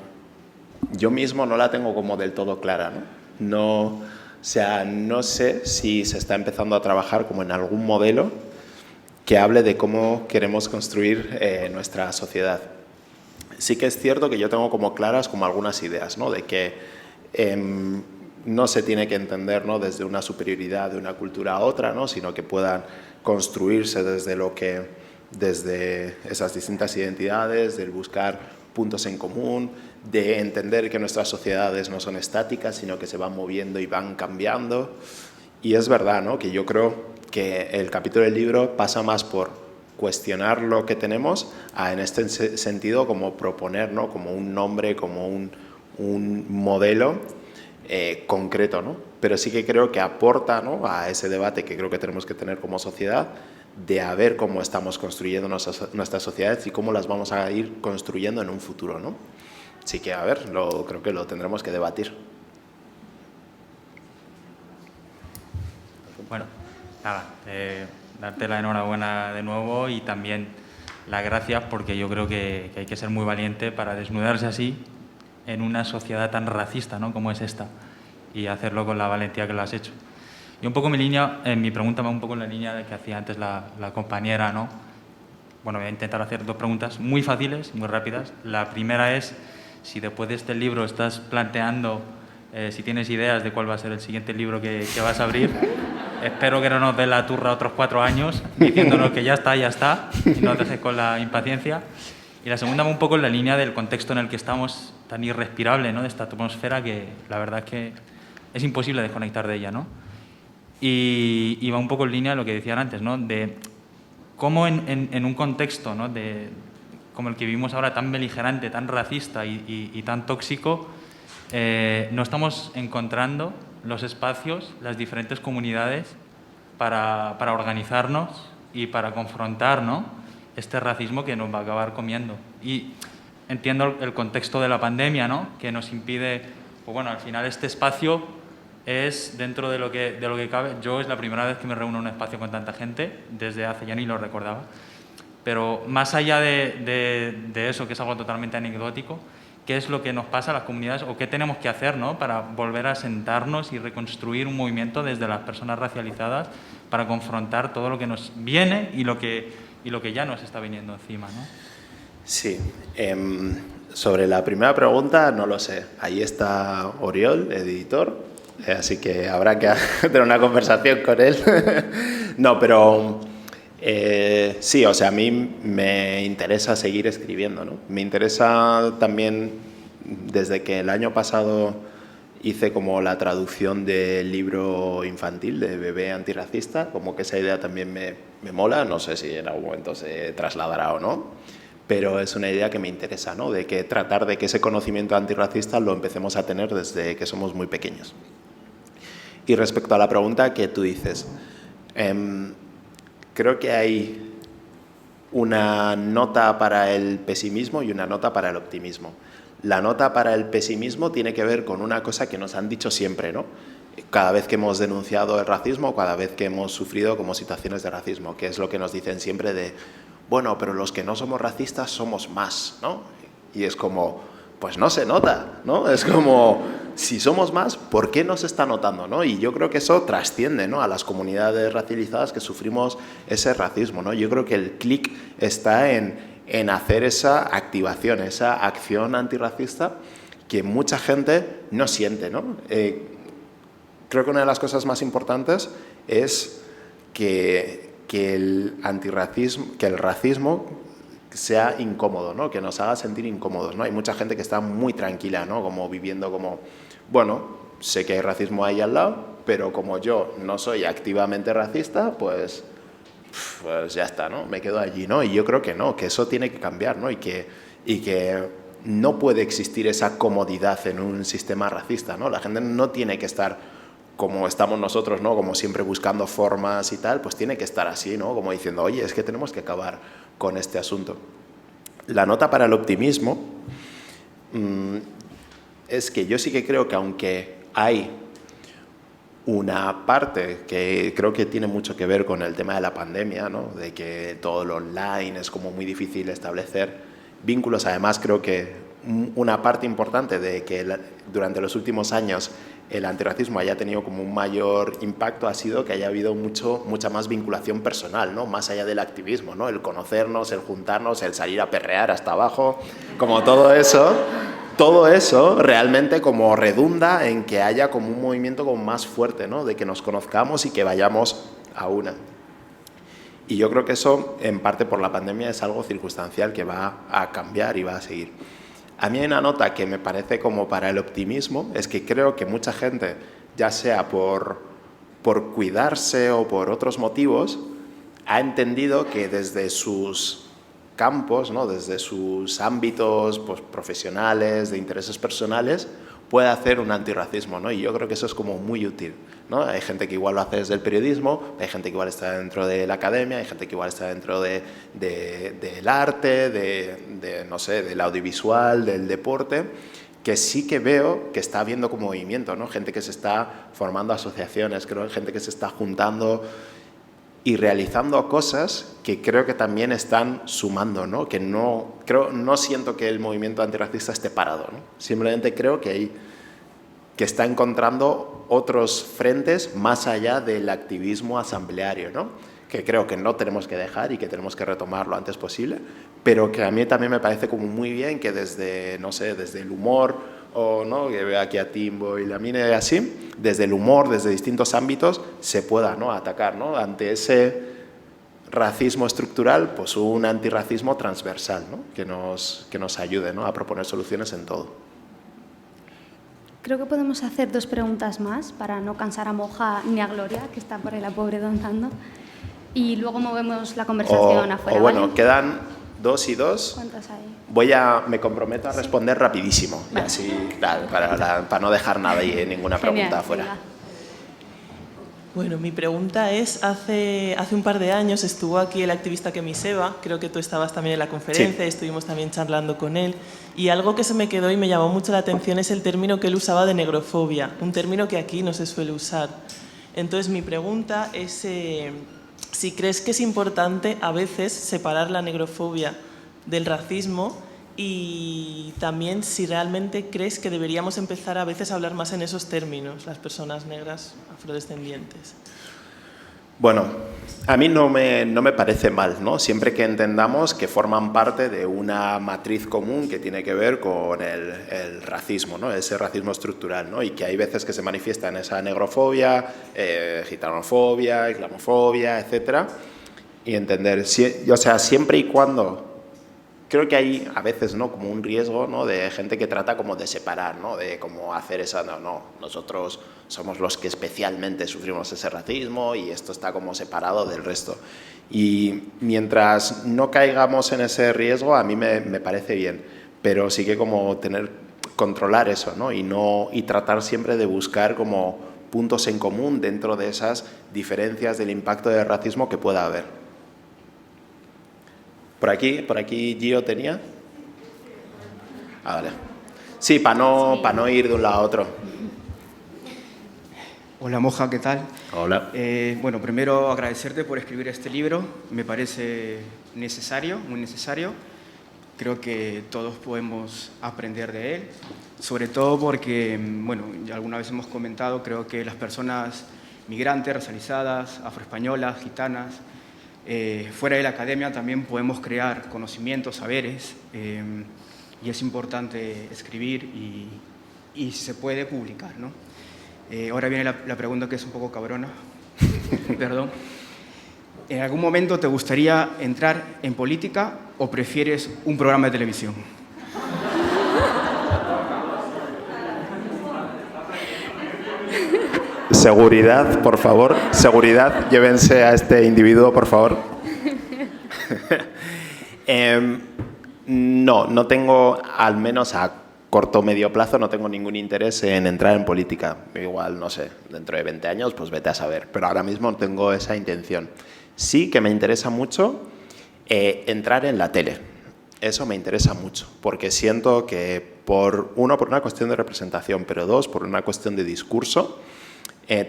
yo mismo no la tengo como del todo clara, ¿no? O sea, no sé si se está empezando a trabajar como en algún modelo que hable de cómo queremos construir nuestra sociedad. Sí que es cierto que yo tengo como claras como algunas ideas, ¿no?, de que no se tiene que entender, ¿no?, desde una superioridad de una cultura a otra, ¿no?, sino que puedan construirse desde esas distintas identidades, del buscar puntos en común, de entender que nuestras sociedades no son estáticas, sino que se van moviendo y van cambiando. Y es verdad, ¿no?, que yo creo que el capítulo del libro pasa más por cuestionar lo que tenemos en este sentido como proponer, ¿no?, como un nombre, como un modelo concreto, ¿no? Pero sí que creo que aporta, ¿no?, a ese debate que creo que tenemos que tener como sociedad de a ver cómo estamos construyendo nuestras sociedades y cómo las vamos a ir construyendo en un futuro, ¿no? Así que, a ver, creo que lo tendremos que debatir. Bueno, nada, darte la enhorabuena de nuevo y también las gracias porque yo creo que hay que ser muy valiente para desnudarse así en una sociedad tan racista, ¿no?, como es esta, y hacerlo con la valentía que lo has hecho. Y un poco mi pregunta va un poco en la línea de que hacía antes la compañera, ¿no? Bueno, voy a intentar hacer dos preguntas muy fáciles, muy rápidas. La primera es si después de este libro estás planteando, si tienes ideas de cuál va a ser el siguiente libro que vas a abrir, espero que no nos dé la turra otros 4 años diciéndonos que ya está, y no te dejes con la impaciencia. Y la segunda va un poco en la línea del contexto en el que estamos, tan irrespirable, ¿no?, de esta atmósfera que la verdad es que es imposible desconectar de ella, ¿no? Y va un poco en línea de lo que decían antes, ¿no?, de cómo en un contexto, ¿no?, como el que vivimos ahora, tan beligerante, tan racista y tan tóxico, no estamos encontrando los espacios, las diferentes comunidades para organizarnos y para confrontar, ¿no?, este racismo que nos va a acabar comiendo. Y entiendo el contexto de la pandemia, ¿no?, que nos impide, pues bueno, al final este espacio es dentro de lo que cabe. Yo es la primera vez que me reúno en un espacio con tanta gente, desde hace ya ni lo recordaba. Pero más allá de eso, que es algo totalmente anecdótico, ¿qué es lo que nos pasa a las comunidades o qué tenemos que hacer, ¿no?, para volver a sentarnos y reconstruir un movimiento desde las personas racializadas para confrontar todo lo que nos viene y lo que ya nos está viniendo encima, ¿no? Sí. Sobre la primera pregunta, no lo sé. Ahí está Oriol, editor, así que habrá que tener una conversación con él. No, pero sí, o sea, a mí me interesa seguir escribiendo, ¿no? Me interesa también, desde que el año pasado hice como la traducción del libro infantil de Bebé Antirracista, como que esa idea también me mola, no sé si en algún momento se trasladará o no, pero es una idea que me interesa, ¿no?, de que tratar de que ese conocimiento antirracista lo empecemos a tener desde que somos muy pequeños. Y respecto a la pregunta que tú dices, creo que hay una nota para el pesimismo y una nota para el optimismo. La nota para el pesimismo tiene que ver con una cosa que nos han dicho siempre, ¿no?, cada vez que hemos denunciado el racismo, cada vez que hemos sufrido como situaciones de racismo, que es lo que nos dicen siempre de, bueno, pero los que no somos racistas somos más, ¿no? Y es como, pues no se nota, ¿no? Es como, si somos más, ¿por qué no se está notando, no? Y yo creo que eso trasciende, ¿no?, a las comunidades racializadas que sufrimos ese racismo, ¿no? Yo creo que el clic está en hacer esa activación, esa acción antirracista que mucha gente no siente, ¿no? Creo que una de las cosas más importantes es que el racismo sea incómodo, ¿no?, que nos haga sentir incómodos, ¿no? Hay mucha gente que está muy tranquila, ¿no?, como viviendo como, bueno, sé que hay racismo ahí al lado, pero como yo no soy activamente racista, pues ya está, ¿no?, me quedo allí, ¿no? Y yo creo que no, que eso tiene que cambiar, ¿no?, y que no puede existir esa comodidad en un sistema racista, ¿no? La gente no tiene que estar como estamos nosotros, ¿no?, como siempre buscando formas y tal, pues tiene que estar así, ¿no?, como diciendo, oye, es que tenemos que acabar con este asunto. La nota para el optimismo es que yo sí que creo que aunque hay una parte que creo que tiene mucho que ver con el tema de la pandemia, ¿no?, de que todo lo online es como muy difícil establecer vínculos. Además, creo que una parte importante de que durante los últimos años el antirracismo haya tenido como un mayor impacto ha sido que haya habido mucha más vinculación personal, ¿no?, más allá del activismo, ¿no?, el conocernos, el juntarnos, el salir a perrear hasta abajo, como todo eso realmente como redunda en que haya como un movimiento como más fuerte, ¿no?, de que nos conozcamos y que vayamos a una. Y yo creo que eso, en parte por la pandemia, es algo circunstancial que va a cambiar y va a seguir. A mí hay una nota que me parece como para el optimismo, es que creo que mucha gente, ya sea por cuidarse o por otros motivos, ha entendido que desde sus campos, ¿no?, desde sus ámbitos pues, profesionales, de intereses personales, puede hacer un antirracismo, ¿no? Y yo creo que eso es como muy útil, ¿no? Hay gente que igual lo hace desde el periodismo, hay gente que igual está dentro de la academia, hay gente que igual está dentro del arte, no sé, del audiovisual, del deporte, que sí que veo que está habiendo como movimiento, ¿no? Gente que se está formando asociaciones, creo, gente que se está juntando y realizando cosas que creo que también están sumando, ¿no? Que no siento que el movimiento antirracista esté parado, ¿no? Simplemente creo que está encontrando otros frentes más allá del activismo asambleario, ¿no? que creo que no tenemos que dejar y que tenemos que retomar lo antes posible, pero que a mí también me parece como muy bien que desde, no sé, desde el humor, o no, que veo aquí a Timbo y la Mine y así, desde el humor, desde distintos ámbitos, se pueda, ¿no?, atacar, ¿no?, ante ese racismo estructural, pues un antirracismo transversal, ¿no?, que nos ayude, ¿no?, a proponer soluciones en todo. Creo que podemos hacer 2 preguntas más para no cansar a Moja ni a Gloria, que está por ahí la pobre danzando, y luego movemos la conversación afuera. O bueno, ¿vale? quedan 2 y 2. ¿Cuántas hay? Me comprometo a responder rapidísimo, y así, claro, para no dejar nada y ninguna pregunta Genial, afuera. venga. Bueno, mi pregunta es, hace un par de años estuvo aquí el activista Kemi Seba, creo que tú estabas también en la conferencia, Sí. Estuvimos también charlando con él, y algo que se me quedó y me llamó mucho la atención es el término que él usaba de negrofobia, un término que aquí no se suele usar. Entonces mi pregunta es si crees que es importante a veces separar la negrofobia del racismo, y también si realmente crees que deberíamos empezar a veces a hablar más en esos términos, las personas negras afrodescendientes. Bueno, a mí no me parece mal, ¿no? Siempre que entendamos que forman parte de una matriz común que tiene que ver con el racismo, ¿no?, ese racismo estructural, ¿no?, y que hay veces que se manifiesta en esa negrofobia, gitanofobia, islamofobia, etcétera, y entender, o sea, siempre y cuando... Creo que hay a veces, ¿no?, como un riesgo, ¿no?, de gente que trata como de separar, ¿no?, de cómo hacer esa... No, nosotros somos los que especialmente sufrimos ese racismo y esto está como separado del resto. Y mientras no caigamos en ese riesgo, a mí me parece bien, pero sí que como controlar eso, ¿no?, y tratar siempre de buscar como puntos en común dentro de esas diferencias del impacto del racismo que pueda haber. Por aquí Gio tenía. Ah, vale. Sí, para no ir de un lado a otro. Hola Moja, ¿qué tal? Hola. Bueno, primero agradecerte por escribir este libro. Me parece necesario, muy necesario. Creo que todos podemos aprender de él. Sobre todo porque, bueno, ya alguna vez hemos comentado, creo que las personas migrantes, racializadas, afroespañolas, gitanas, fuera de la academia también podemos crear conocimientos, saberes, y es importante escribir y si se puede publicar, ¿no? Ahora viene la pregunta que es un poco cabrona, perdón. ¿En algún momento te gustaría entrar en política o prefieres un programa de televisión? Seguridad, por favor. Seguridad, llévense a este individuo, por favor. No tengo, al menos a corto o medio plazo, no tengo ningún interés en entrar en política. Igual, no sé, dentro de 20 años, pues vete a saber. Pero ahora mismo no tengo esa intención. Sí que me interesa mucho entrar en la tele. Eso me interesa mucho, porque siento que, por una cuestión de representación, pero 2, por una cuestión de discurso,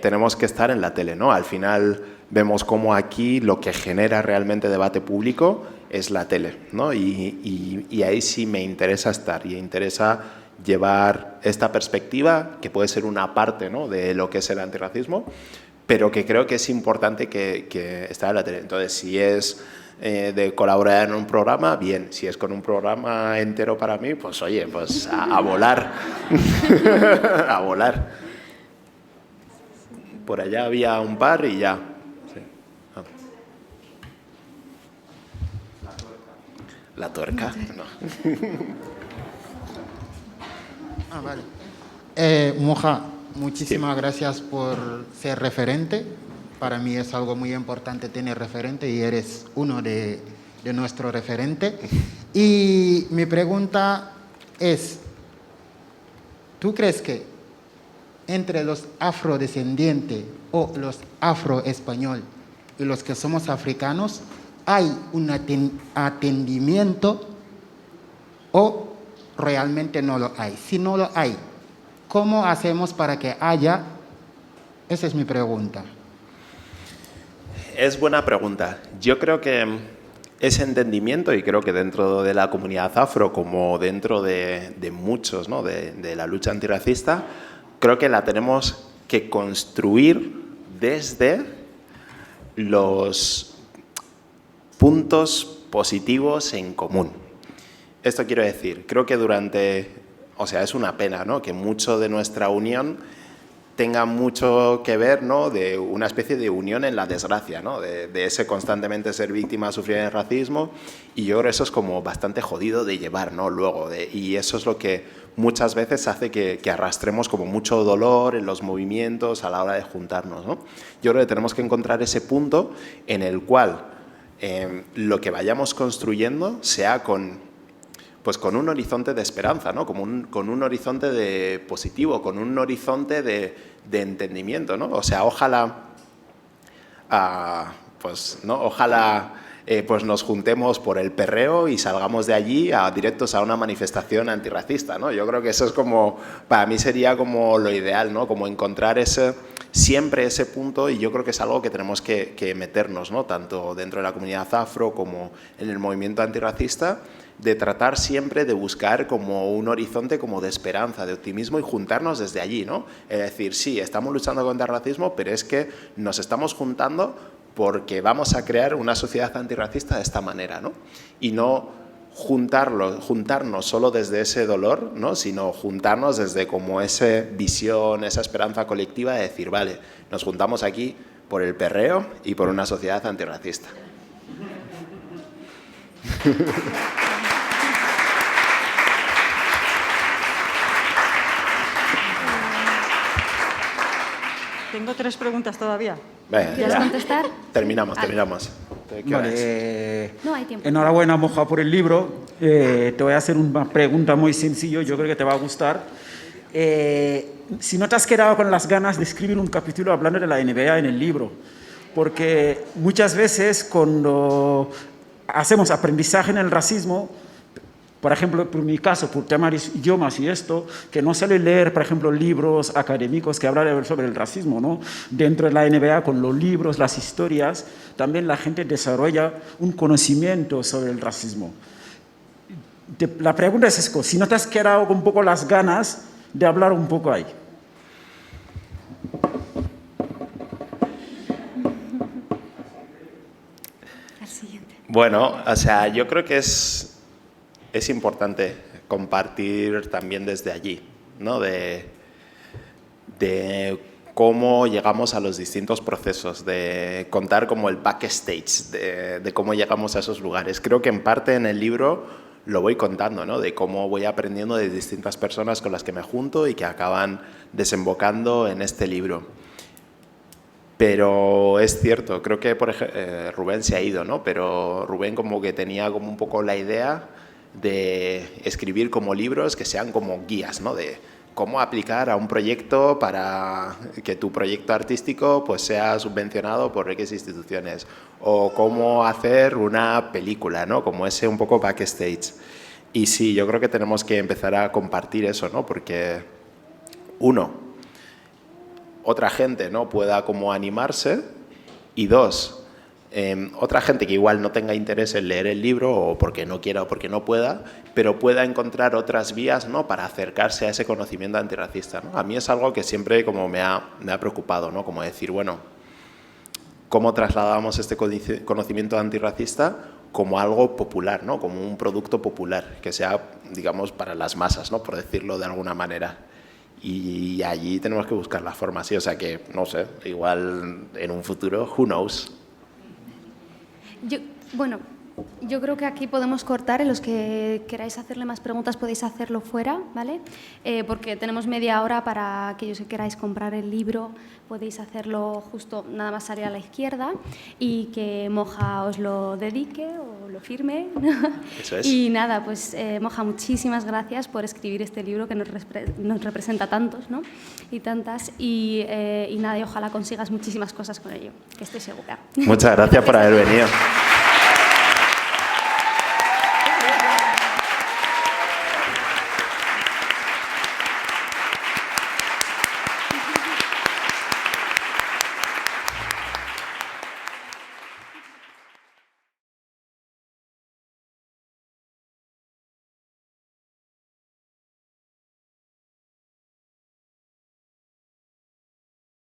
tenemos que estar en la tele, ¿no? Al final vemos cómo aquí lo que genera realmente debate público es la tele, ¿no? Y ahí sí me interesa estar y me interesa llevar esta perspectiva, que puede ser una parte, ¿no?, de lo que es el antirracismo, pero que creo que es importante que esté en la tele. Entonces, si es de colaborar en un programa, bien. Si es con un programa entero para mí, pues oye, pues a volar. A volar. Por allá había un par y ya. Sí. Ah. La tuerca. No. Vale. Moja, muchísimas gracias por ser referente. Para mí es algo muy importante tener referente y eres uno de nuestros referentes. Y mi pregunta es, ¿tú crees que entre los afrodescendientes o los afroespañoles y los que somos africanos hay un atendimiento o realmente no lo hay? Si no lo hay, ¿cómo hacemos para que haya? Esa es mi pregunta. Es buena pregunta. Yo creo que ese entendimiento, y creo que dentro de la comunidad afro, como dentro de muchos, ¿no?, de la lucha antirracista, creo que la tenemos que construir desde los puntos positivos en común. Esto quiero decir, creo que es una pena, ¿no?, que mucho de nuestra unión tenga mucho que ver, ¿no?, de una especie de unión en la desgracia, ¿no?, de ese constantemente ser víctima, sufrir el racismo, y yo creo que eso es como bastante jodido de llevar, ¿no?, luego, y eso es lo que muchas veces hace que arrastremos como mucho dolor en los movimientos a la hora de juntarnos, ¿no? Yo creo que tenemos que encontrar ese punto en el cual lo que vayamos construyendo sea con un horizonte de esperanza, ¿no?, con un horizonte de positivo, con un horizonte de entendimiento, ¿no? O sea, ojalá nos juntemos por el perreo y salgamos de allí directos a una manifestación antirracista, ¿no? Yo creo que eso es como, para mí sería como lo ideal, ¿no?, como encontrar siempre ese punto, y yo creo que es algo que tenemos que meternos, ¿no?, tanto dentro de la comunidad afro como en el movimiento antirracista, de tratar siempre de buscar como un horizonte como de esperanza, de optimismo, y juntarnos desde allí, ¿no? Es decir, sí, estamos luchando contra el racismo, pero es que nos estamos juntando porque vamos a crear una sociedad antirracista de esta manera, ¿no? Y no juntarnos solo desde ese dolor, ¿no?, sino juntarnos desde como esa visión, esa esperanza colectiva de decir, vale, nos juntamos aquí por el perreo y por una sociedad antirracista. Tengo 3 preguntas todavía. ¿Quieres contestar? Terminamos. Vale, No hay tiempo. enhorabuena, Moja, por el libro. Te voy a hacer una pregunta muy sencilla, yo creo que te va a gustar. Si no te has quedado con las ganas de escribir un capítulo hablando de la NBA en el libro, porque muchas veces cuando hacemos aprendizaje en el racismo, por ejemplo, por mi caso, por temas de idiomas y esto, que no suele leer, por ejemplo, libros académicos que hablan sobre el racismo, ¿no? Dentro de la NBA, con los libros, las historias, también la gente desarrolla un conocimiento sobre el racismo. La pregunta es, si no te has quedado con un poco las ganas de hablar un poco ahí. Bueno, o sea, yo creo que es importante compartir también desde allí, ¿no?, de cómo llegamos a los distintos procesos, de contar como el backstage, de cómo llegamos a esos lugares. Creo que en parte en el libro lo voy contando, ¿no?, de cómo voy aprendiendo de distintas personas con las que me junto y que acaban desembocando en este libro. Pero es cierto, creo que por ejemplo, Rubén se ha ido, ¿no?, pero Rubén como que tenía como un poco la idea de escribir como libros que sean como guías, ¿no?, de cómo aplicar a un proyecto para que tu proyecto artístico pues sea subvencionado por X instituciones, o cómo hacer una película, ¿no?, como ese un poco backstage. Y sí, yo creo que tenemos que empezar a compartir eso, ¿no?, porque otra gente, ¿no?, pueda como animarse, y dos, otra gente que igual no tenga interés en leer el libro, o porque no quiera o porque no pueda, pero pueda encontrar otras vías, ¿no?, para acercarse a ese conocimiento antirracista, ¿no? A mí es algo que siempre como me ha preocupado, ¿no?, como decir, bueno, ¿cómo trasladamos este conocimiento antirracista como algo popular, ¿no?, como un producto popular, que sea, digamos, para las masas, ¿no?, por decirlo de alguna manera? Y allí tenemos que buscar la forma, sí, o sea que, no sé, igual en un futuro, who knows. Yo creo que aquí podemos cortar. En los que queráis hacerle más preguntas podéis hacerlo fuera, ¿vale? Porque tenemos media hora para aquellos que queráis comprar el libro. Podéis hacerlo justo nada más salir a la izquierda y que Moja os lo dedique o lo firme. Eso es. Y nada, pues Moja, muchísimas gracias por escribir este libro que nos representa a tantos, ¿no?, y tantas. Y nada, y ojalá consigas muchísimas cosas con ello, que estoy segura. Muchas gracias por haber venido.